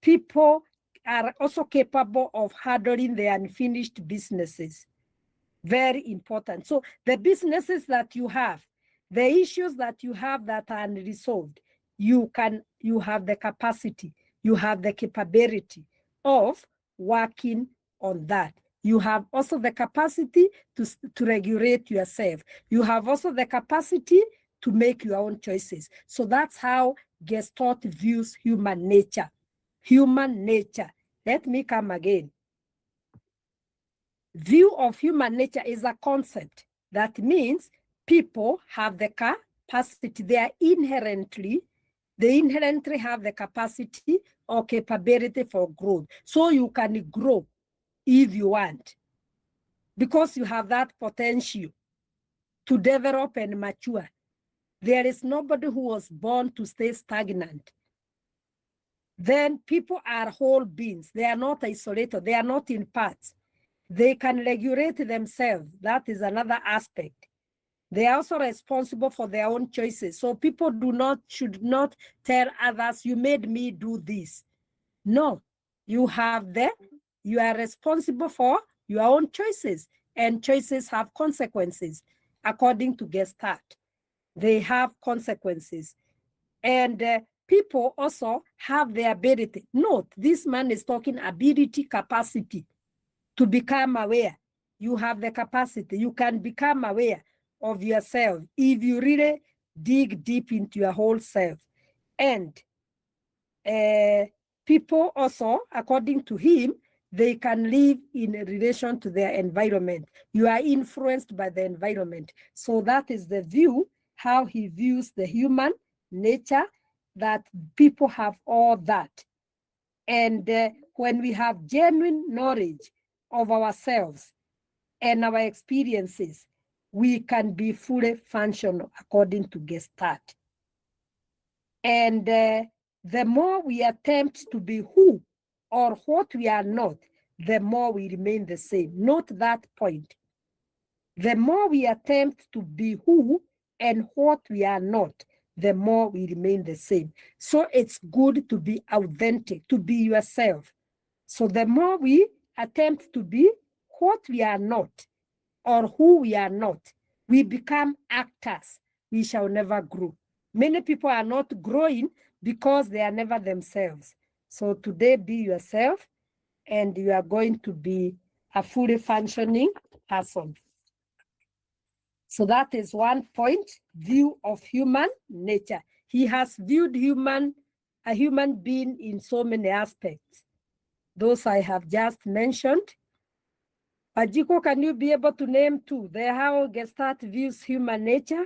people are also capable of handling the unfinished businesses. Very important. So the businesses that you have, the issues that you have that are unresolved, you have the capacity, you have the capability of working on that. You have also the capacity to regulate yourself. You have also the capacity to make your own choices. So that's how Gestalt views human nature. Human nature. Let me come again. View of human nature is a concept. That means people have the capacity, they inherently have the capacity or capability for growth. So you can grow if you want, because you have that potential to develop and mature. There is nobody who was born to stay stagnant. Then people are whole beings. They are not isolated. They are not in parts. They can regulate themselves. That is another aspect. They are also responsible for their own choices. So people should not tell others, you made me do this. No, you are responsible for your own choices, and choices have consequences. According to Gestalt, they have consequences. And people also have the ability. Note, this man is talking ability, capacity to become aware. You have the capacity. You can become aware of yourself if you really dig deep into your whole self. And people also, according to him, they can live in relation to their environment. You are influenced by the environment. So that is the view, how he views the human nature, that people have all that. And when we have genuine knowledge of ourselves and our experiences, we can be fully functional according to Gestalt. And the more we attempt to be who or what we are not, the more we remain the same. Note that point. The more we attempt to be who and what we are not, the more we remain the same. So it's good to be authentic, to be yourself. So the more we attempt to be what we are not or who we are not, we become actors. We shall never grow. Many people are not growing because they are never themselves. So today, be yourself, and you are going to be a fully functioning person. So that is one point, view of human nature. He has viewed human a human being in so many aspects. Those I have just mentioned. Ajiko, can you be able to name two? How Gestalt views human nature?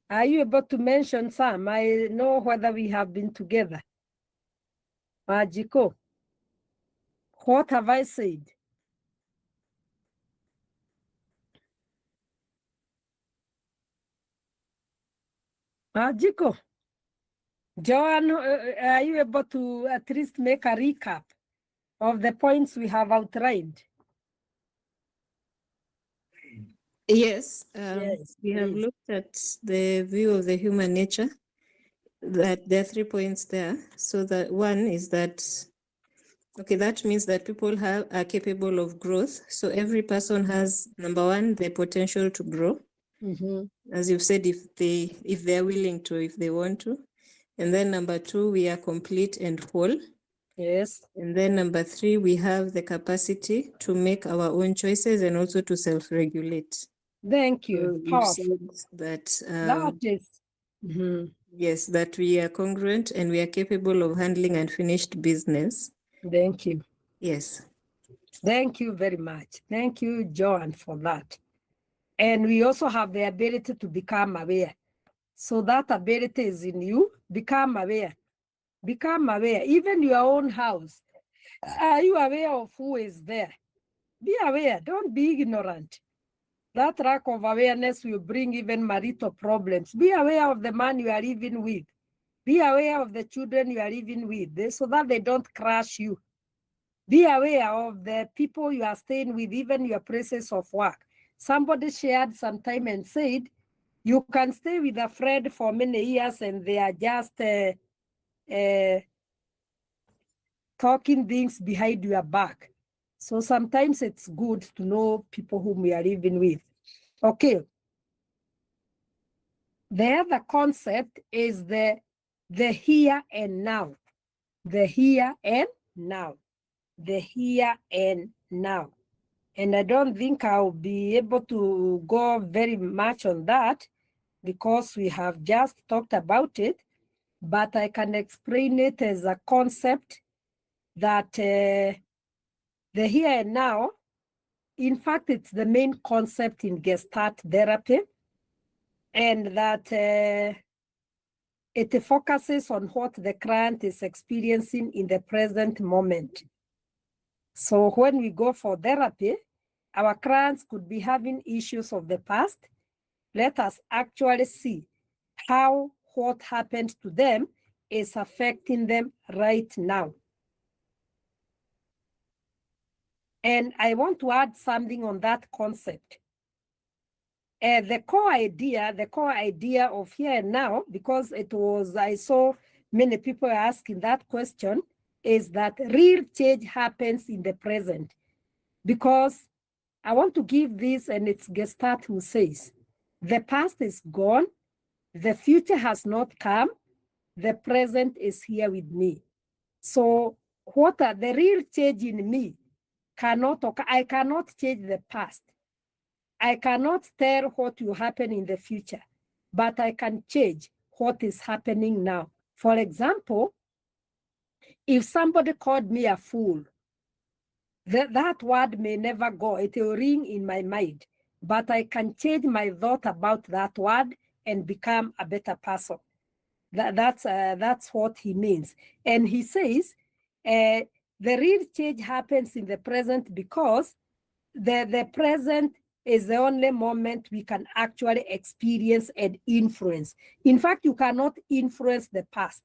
Are you able to mention some? I know whether we have been together. Ajiko, what have I said? Ajiko, Joan, are you able to at least make a recap of the points we have outlined? Yes, Yes, we have please. looked at the view of the human nature, that there are 3 points there. So that one is that, okay, that means that people are capable of growth. So every person has, number one, the potential to grow. As you've said, if they're willing to, if they want to. And then number 2, we are complete and whole. Yes. And then number 3, we have the capacity to make our own choices and also to self-regulate. Thank you. So you Powerful. said that, That is. yes, that we are congruent and we are capable of handling unfinished business. Thank you. Yes. Thank you very much. Thank you, Joan, for that. And we also have the ability to become aware. So that ability is in you. Become aware. Become aware. Even your own house. Are you aware of who is there? Be aware. Don't be ignorant. That lack of awareness will bring even marital problems. Be aware of the man you are living with. Be aware of the children you are living with, so that they don't crush you. Be aware of the people you are staying with, even your places of work. Somebody shared some time and said, you can stay with a friend for many years and they are just talking things behind your back. So sometimes it's good to know people whom we are living with. Okay. The other concept is the here and now. The here and now. The here and now. And I don't think I'll be able to go very much on that because we have just talked about it, but I can explain it as a concept that the here and now, in fact, it's the main concept in Gestalt therapy, and that it focuses on what the client is experiencing in the present moment. So when we go for therapy, our clients could be having issues of the past. Let us actually see how what happened to them is affecting them right now. And I want to add something on that concept. The core idea of here and now, because I saw many people asking that question, is that real change happens in the present. Because I want to give this, and it's Gestalt who says, the past is gone, the future has not come, the present is here with me. So what are the real change in me cannot occur. I cannot change the past. I cannot tell what will happen in the future, but I can change what is happening now. For example, if somebody called me a fool, that word may never go. It will ring in my mind, but I can change my thought about that word and become a better person. That's what he means. And he says, the real change happens in the present because the present is the only moment we can actually experience and influence. In fact, you cannot influence the past,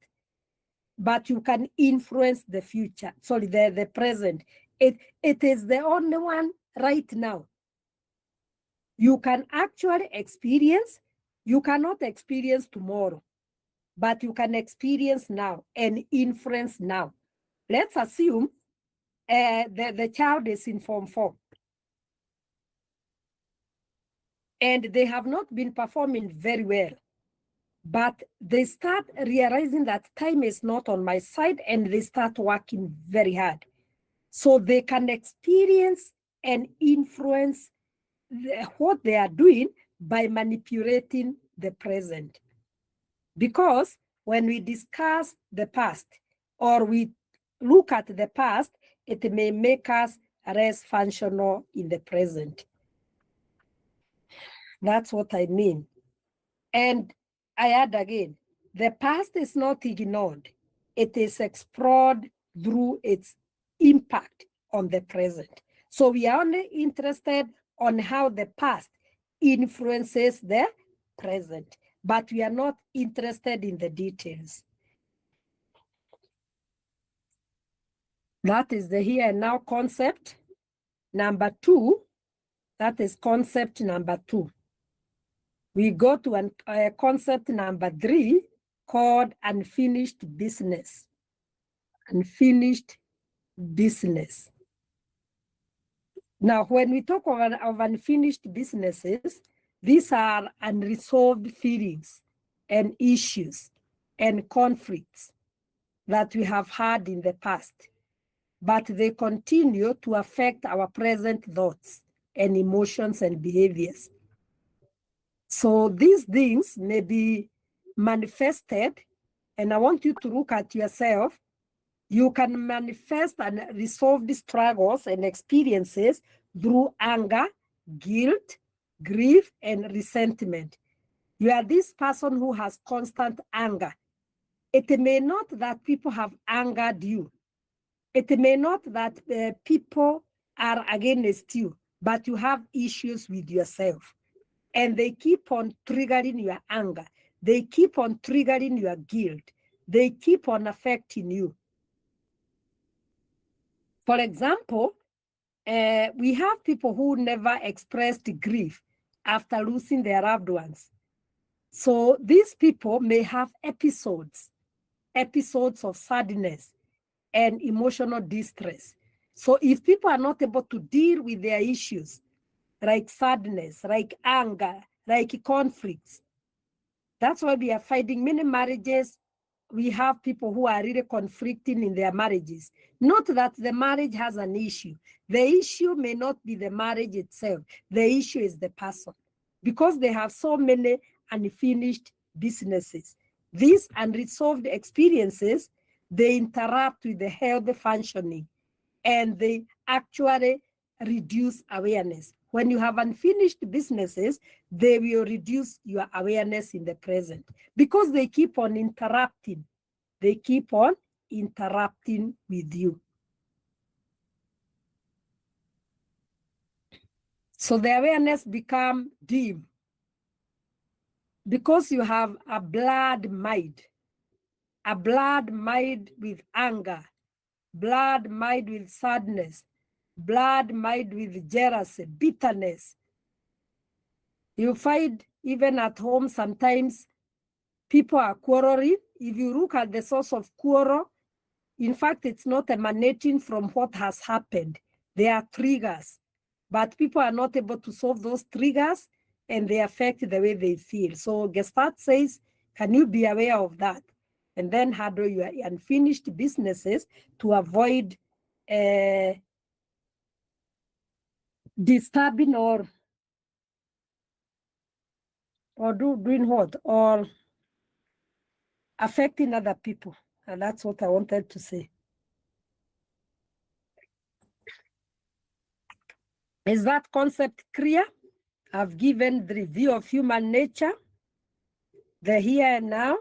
but you can influence the future. Sorry, the present. It is the only one right now. You can actually experience, you cannot experience tomorrow, but you can experience now and influence now. Let's assume the child is in Form 4. And they have not been performing very well. But they start realizing that time is not on my side and they start working very hard. So they can experience and influence what they are doing by manipulating the present. Because when we discuss the past or we look at the past, it may make us less functional in the present. That's what I mean. And I add again, the past is not ignored. It is explored through its impact on the present. So we are only interested on how the past influences the present, but we are not interested in the details. That is the here and now concept. Number 2, that is concept number 2. We go to concept number 3 called unfinished business. Unfinished business. Now, when we talk of unfinished businesses, these are unresolved feelings and issues and conflicts that we have had in the past, but they continue to affect our present thoughts and emotions and behaviors. So these things may be manifested, and I want you to look at yourself. You can manifest and resolve the struggles and experiences through anger, guilt, grief, and resentment. You are this person who has constant anger. It may not that people have angered you. It may not that people are against you, but you have issues with yourself. And they keep on triggering your anger. They keep on triggering your guilt. They keep on affecting you. For example, we have people who never expressed grief after losing their loved ones. So these people may have episodes of sadness and emotional distress. So if people are not able to deal with their issues, like sadness, like anger, like conflicts, that's why we are finding many marriages. We have people who are really conflicting in their marriages. Not that the marriage has an issue. The issue may not be the marriage itself. The issue is the person. Because they have so many unfinished businesses. These unresolved experiences, they interrupt with the healthy functioning, and they actually reduce awareness. When you have unfinished businesses, they will reduce your awareness in the present because they keep on interrupting. They keep on interrupting with you. So the awareness become dim because you have a blood mind with anger, blood mind with sadness, blood mind with jealousy, bitterness. You find even at home sometimes people are quarreling. If you look at the source of quarrel, in fact, it's not emanating from what has happened. There are triggers, but people are not able to solve those triggers and they affect the way they feel. So Gestalt says, can you be aware of that? And then handle your unfinished businesses to avoid disturbing or doing what? Or affecting other people. And that's what I wanted to say. Is that concept clear? I've given the review of human nature, the here and now,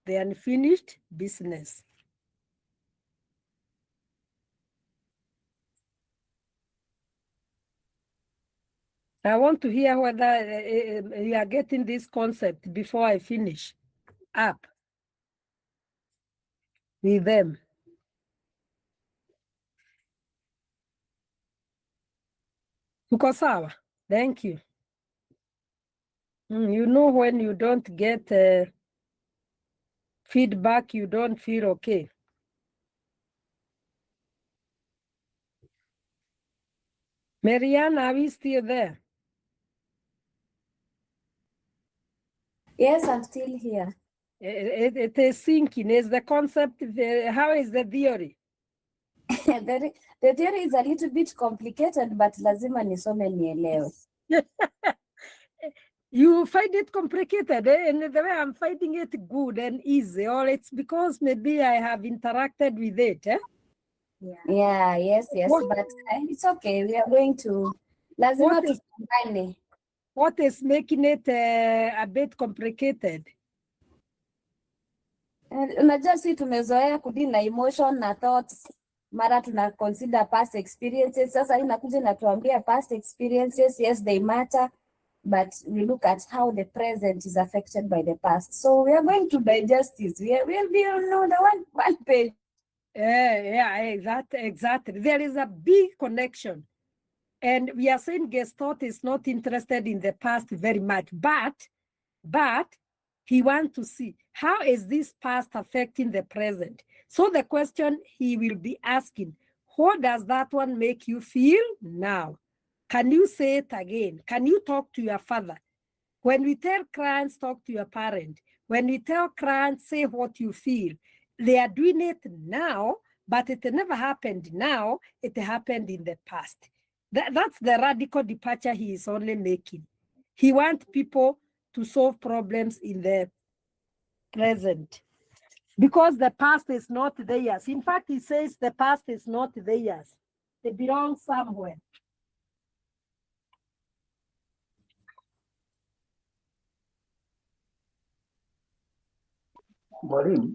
the unfinished business. I want to hear whether you are getting this concept before I finish up with them. Tuko sawa? Thank you. You know when you don't get feedback, you don't feel okay. Marianne, are we still there? Yes, I'm still here. It is sinking. Is the concept, how is the theory? The theory is a little bit complicated, but lazima nisome nielewe. You find it complicated, and the way I'm finding it good and easy, or it's because maybe I have interacted with it. Yeah, yes, What- but it's okay. We are going to lazima tuchangane. What is making it a bit complicated? Unajua si tumezoea kudili na emotion na thoughts, mara tuna consider past experiences. Sasa inakuja inatuambia past experiences, yes they matter, but we look at how the present is affected by the past. So we are going to digest this. We'll be on the one page. Yeah, exactly. There is a big connection. And we are saying Gestalt is not interested in the past very much, but he wants to see how is this past affecting the present. So the question he will be asking, what does that one make you feel now? Can you say it again? Can you talk to your father? When we tell clients, talk to your parent. When we tell clients, say what you feel, they are doing it now, but it never happened now, it happened in the past. That's the radical departure he is only making. He wants people to solve problems in the present because the past is not theirs. In fact, he says the past is not theirs. They belong somewhere. Mwalimu,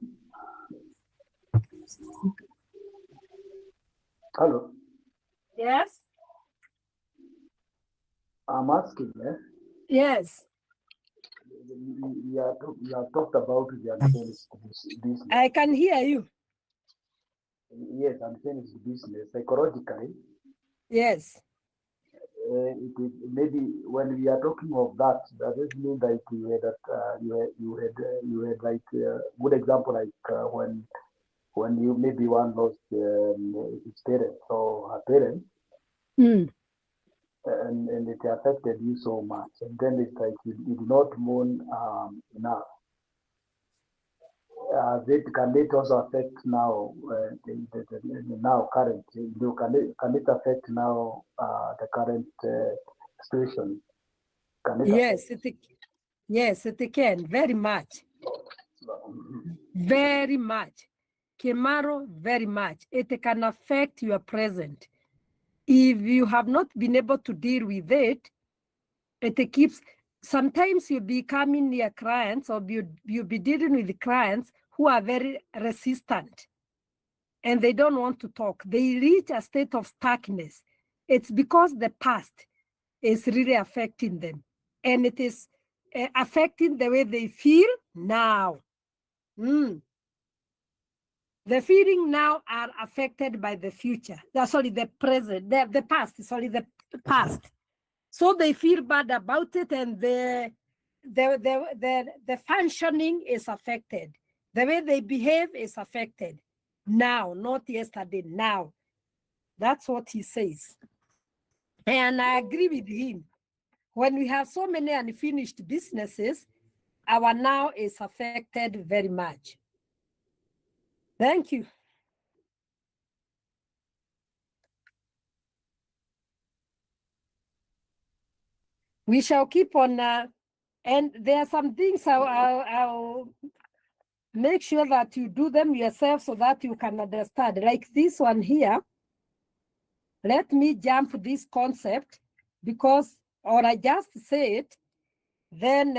hello. Yes? I'm asking, Yes. you have talked about the unfinished business. I can hear you. Yes, unfinished business. Psychologically, Yes. it is maybe when we are talking of that, does it mean that you had that you had like good example like when you maybe one lost his parents or her parents, and it affected you so much, and then it's like you did not mourn enough. Can it also affect now now current? Can it affect now the current situation? Can it Yes, it can very much. Very much. Kemaro, very much. It can affect your present. If you have not been able to deal with it, it keeps, sometimes you be coming near clients or you'll be dealing with clients who are very resistant and they don't want to talk. They reach a state of stuckness. It's because the past is really affecting them and it is affecting the way they feel now. The feeling now are affected by the future. Sorry, the present, the past, sorry, the past. So they feel bad about it and the functioning is affected. The way they behave is affected. Now, not yesterday, now. That's what he says. And I agree with him. When we have so many unfinished businesses, our now is affected very much. Thank you. We shall keep on, and there are some things I'll make sure that you do them yourself so that you can understand. Like this one here, let me jump this concept because, or I just say it, then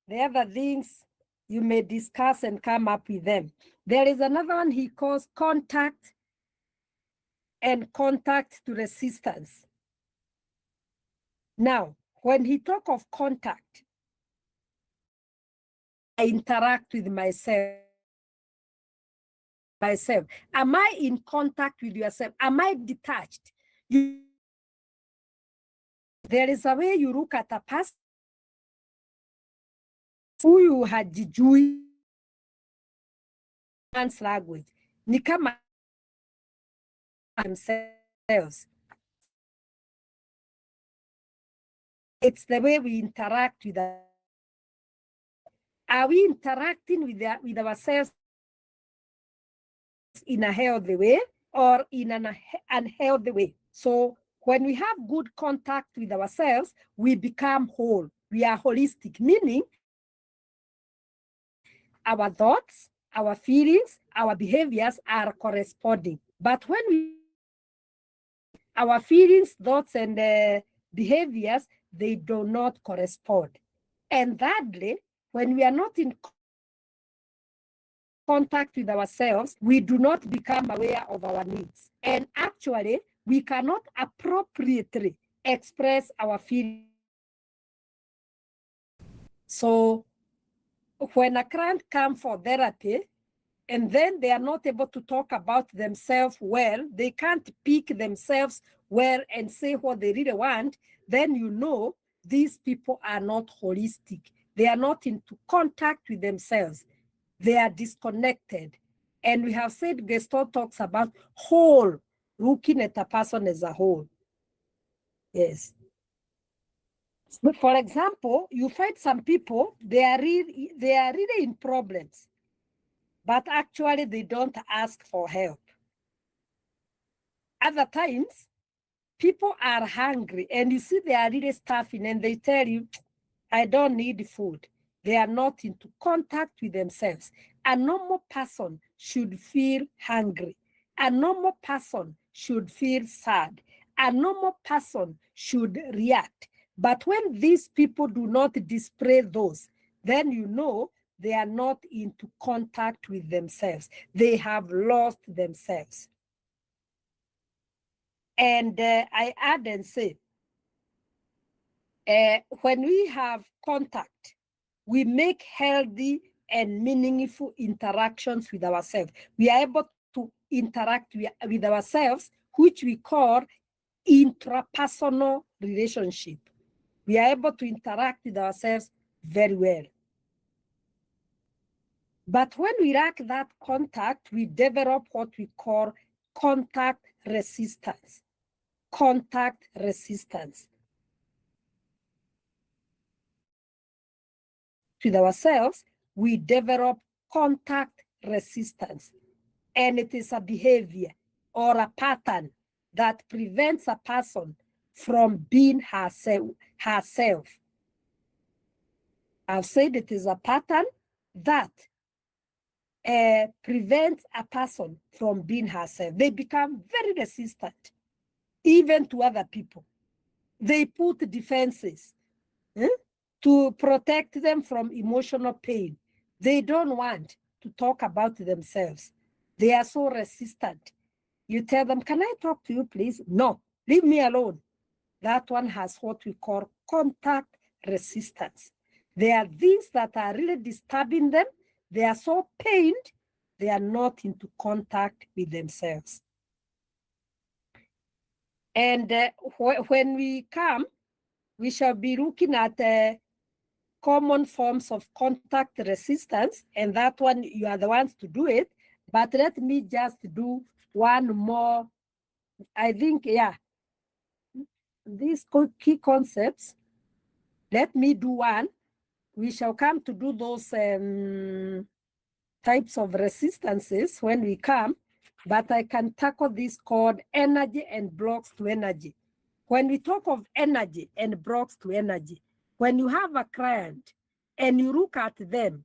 the other things you may discuss and come up with them. There is another one he calls contact and contact to resistance. Now, when he talk of contact, I interact with myself. Am I in contact with yourself? Am I detached? There is a way you look at a person who you had hajijui language. Ni kama themselves. It's the way we interact with others. Are we interacting with ourselves in a healthy way or in an unhealthy way? So when we have good contact with ourselves, we become whole. we are holistic, meaning our thoughts, our feelings, our behaviors are corresponding. But when our feelings, thoughts, and behaviors, they do not correspond. And thirdly, when we are not in contact with ourselves, we do not become aware of our needs. And actually, we cannot appropriately express our feelings. So when a client comes for therapy, and then they are not able to talk about themselves well, they can't pick themselves well and say what they really want, then you know these people are not holistic. They are not into contact with themselves. They are disconnected. And we have said Gestalt talks about whole, looking at a person as a whole. Yes. But for example, you find some people, they are really in problems, but actually they don't ask for help. Other times, people are hungry and you see they are really starving and they tell you, I don't need food. They are not into contact with themselves. A normal person should feel hungry. A normal person should feel sad. A normal person should react. But when these people do not display those, then you know they are not into contact with themselves. They have lost themselves. And I add and say, when we have contact, we make healthy and meaningful interactions with ourselves. We are able to interact with ourselves, which we call intrapersonal relationship. We are able to interact with ourselves very well. But when we lack that contact, we develop what we call contact resistance. Contact resistance. With ourselves, we develop contact resistance. And it is a behavior or a pattern that prevents a person from being herself. I've said it is a pattern that prevents a person from being herself. They become very resistant, even to other people. They put defenses to protect them from emotional pain. They don't want to talk about themselves. They are so resistant. You tell them, can I talk to you, please? No, leave me alone. That one has what we call contact resistance. There are things that are really disturbing them. They are so pained, they are not into contact with themselves. And when we come, we shall be looking at common forms of contact resistance, and that one, you are the ones to do it. But let me just do one more. I think, yeah, these key concepts, let me do one. We shall come to do those types of resistances when we come, but I can tackle this called energy and blocks to energy. When we talk of energy and blocks to energy, when you have a client and you look at them,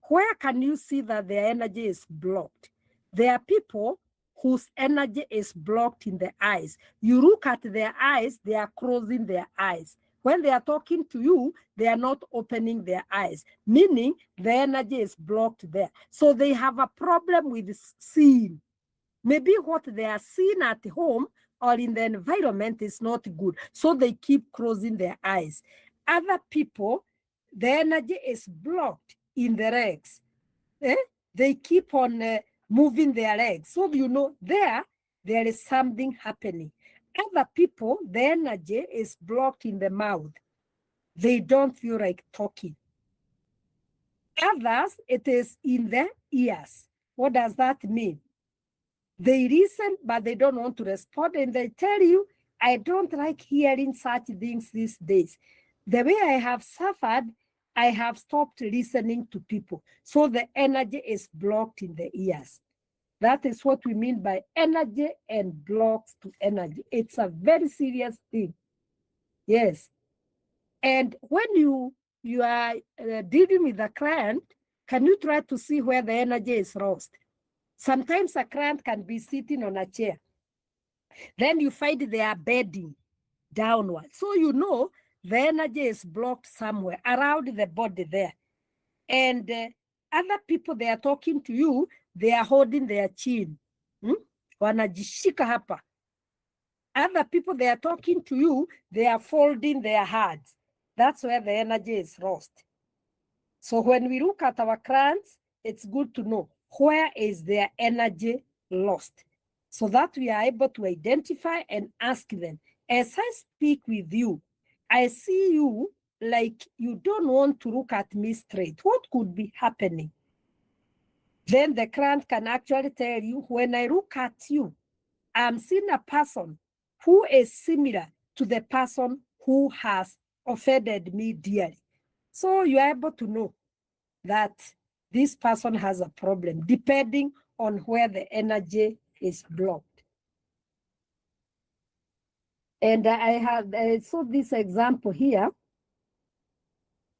where can you see that their energy is blocked? There are people whose energy is blocked in the eyes. You look at their eyes, they are closing their eyes. When they are talking to you, they are not opening their eyes, meaning the energy is blocked there. So they have a problem with seeing. Maybe what they are seeing at home or in the environment is not good. So they keep closing their eyes. Other people, the energy is blocked in the legs. They keep on moving their legs. So you know there is something happening. Other people, the energy is blocked in the mouth. They don't feel like talking. Others, it is in the ears. What does that mean? They listen, but they don't want to respond. And they tell you, I don't like hearing such things these days. The way I have suffered, I have stopped listening to people. So the energy is blocked in the ears. That is what we mean by energy and blocks to energy. It's a very serious thing. Yes. And when you are dealing with a client, can you try to see where the energy is lost? Sometimes a client can be sitting on a chair. Then you find they are bedding downward. So you know the energy is blocked somewhere around the body there. And other people, they are talking to you, they are holding their chin. Wanajishika hapa. Other people, they are talking to you, they are folding their hands. That's where the energy is lost. So when we look at our clients, it's good to know where is their energy lost, so that we are able to identify and ask them. As I speak with you, I see you like you don't want to look at me straight. What could be happening? Then the client can actually tell you, when I look at you, I'm seeing a person who is similar to the person who has offended me dearly. So you are able to know that this person has a problem depending on where the energy is blocked. And I saw this example here.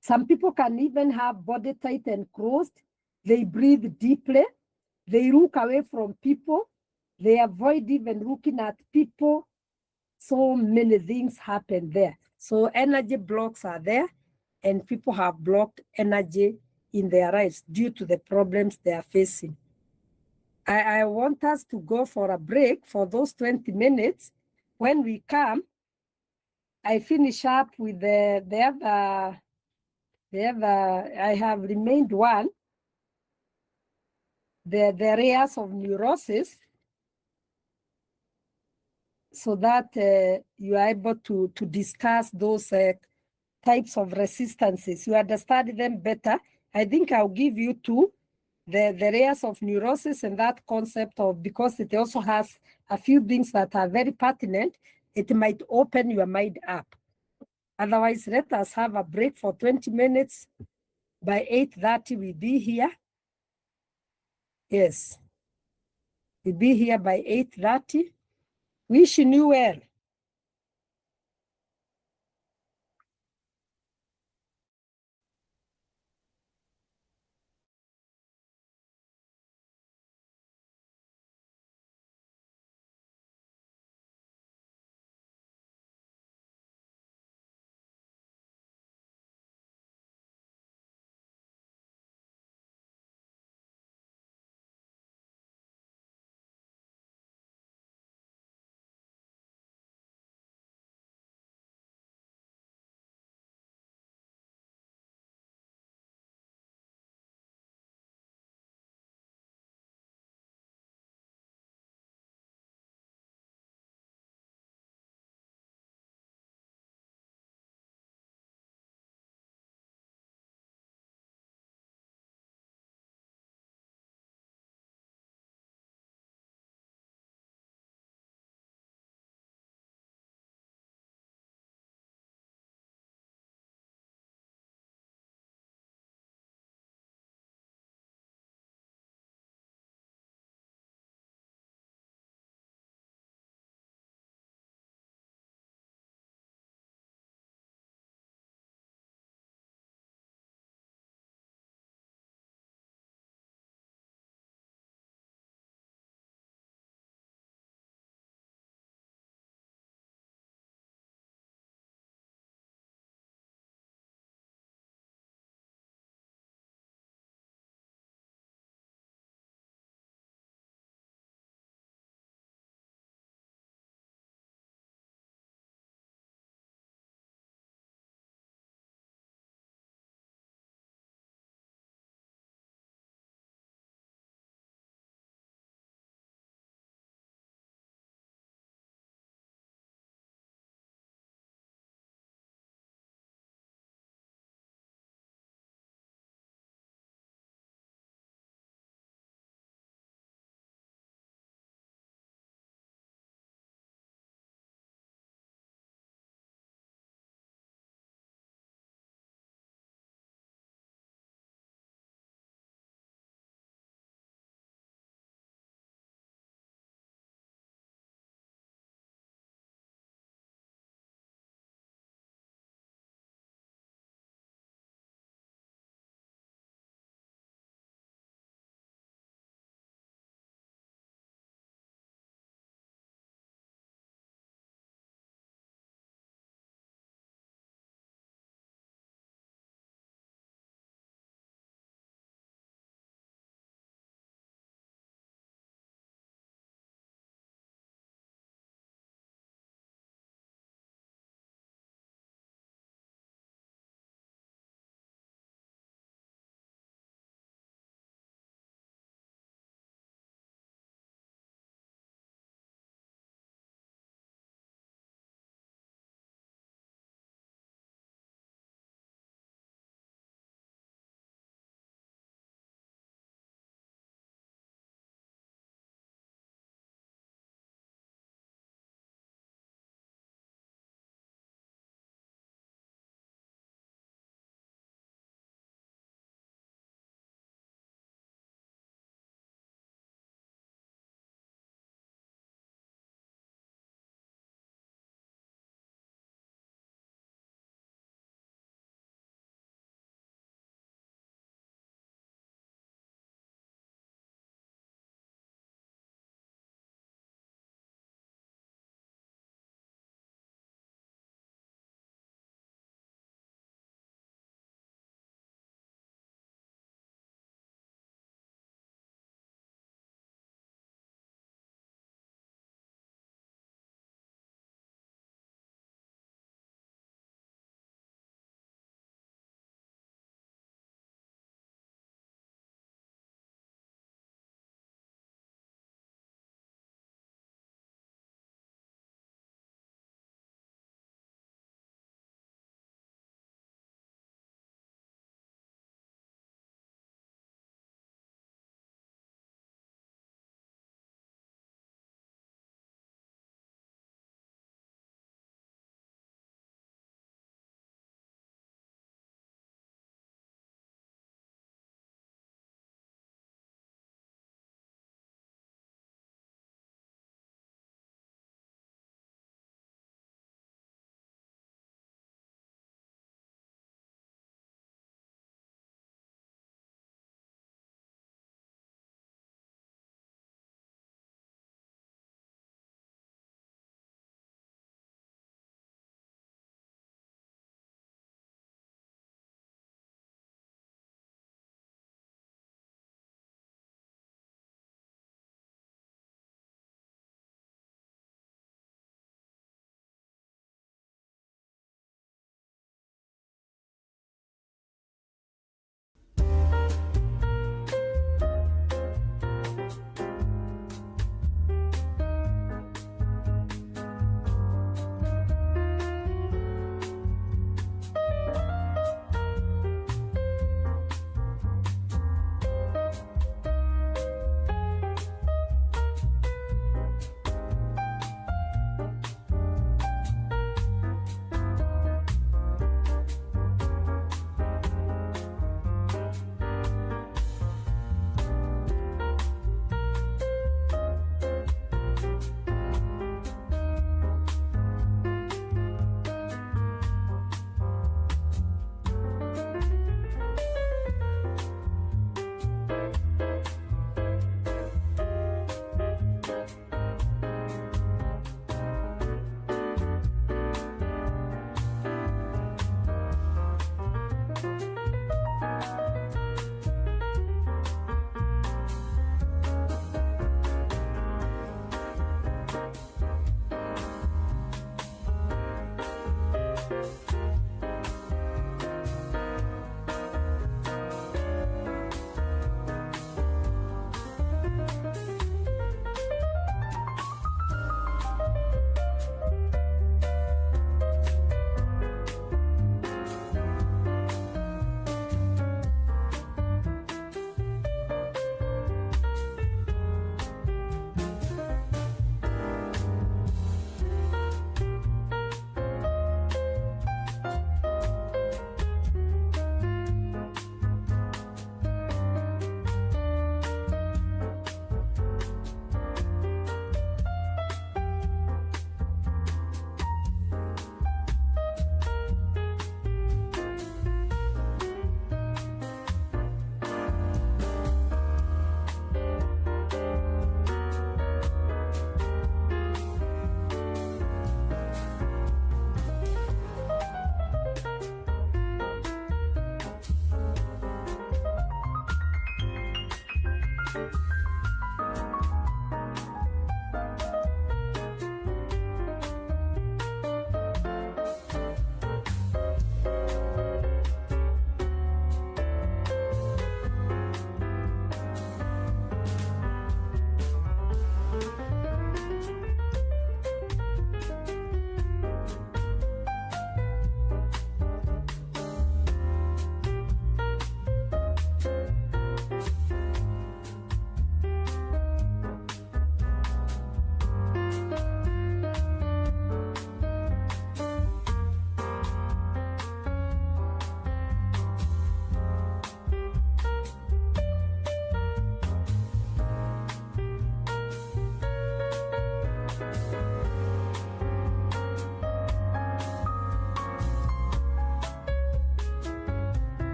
Some people can even have body tight and closed. They breathe deeply. They look away from people. They avoid even looking at people. So many things happen there. So energy blocks are there, and people have blocked energy in their lives due to the problems they are facing. I want us to go for a break for those 20 minutes. When we come, I finish up with the other, I have remained one, the areas of neurosis, so that you are able to discuss those types of resistances. You understand them better. I think I'll give you two, the areas of neurosis and that concept of, because it also has a few things that are very pertinent, it might open your mind up. Otherwise, let us have a break for 20 minutes. By 8:30, we'll be here. Yes, we'll be here by 8:30. Wishing you well.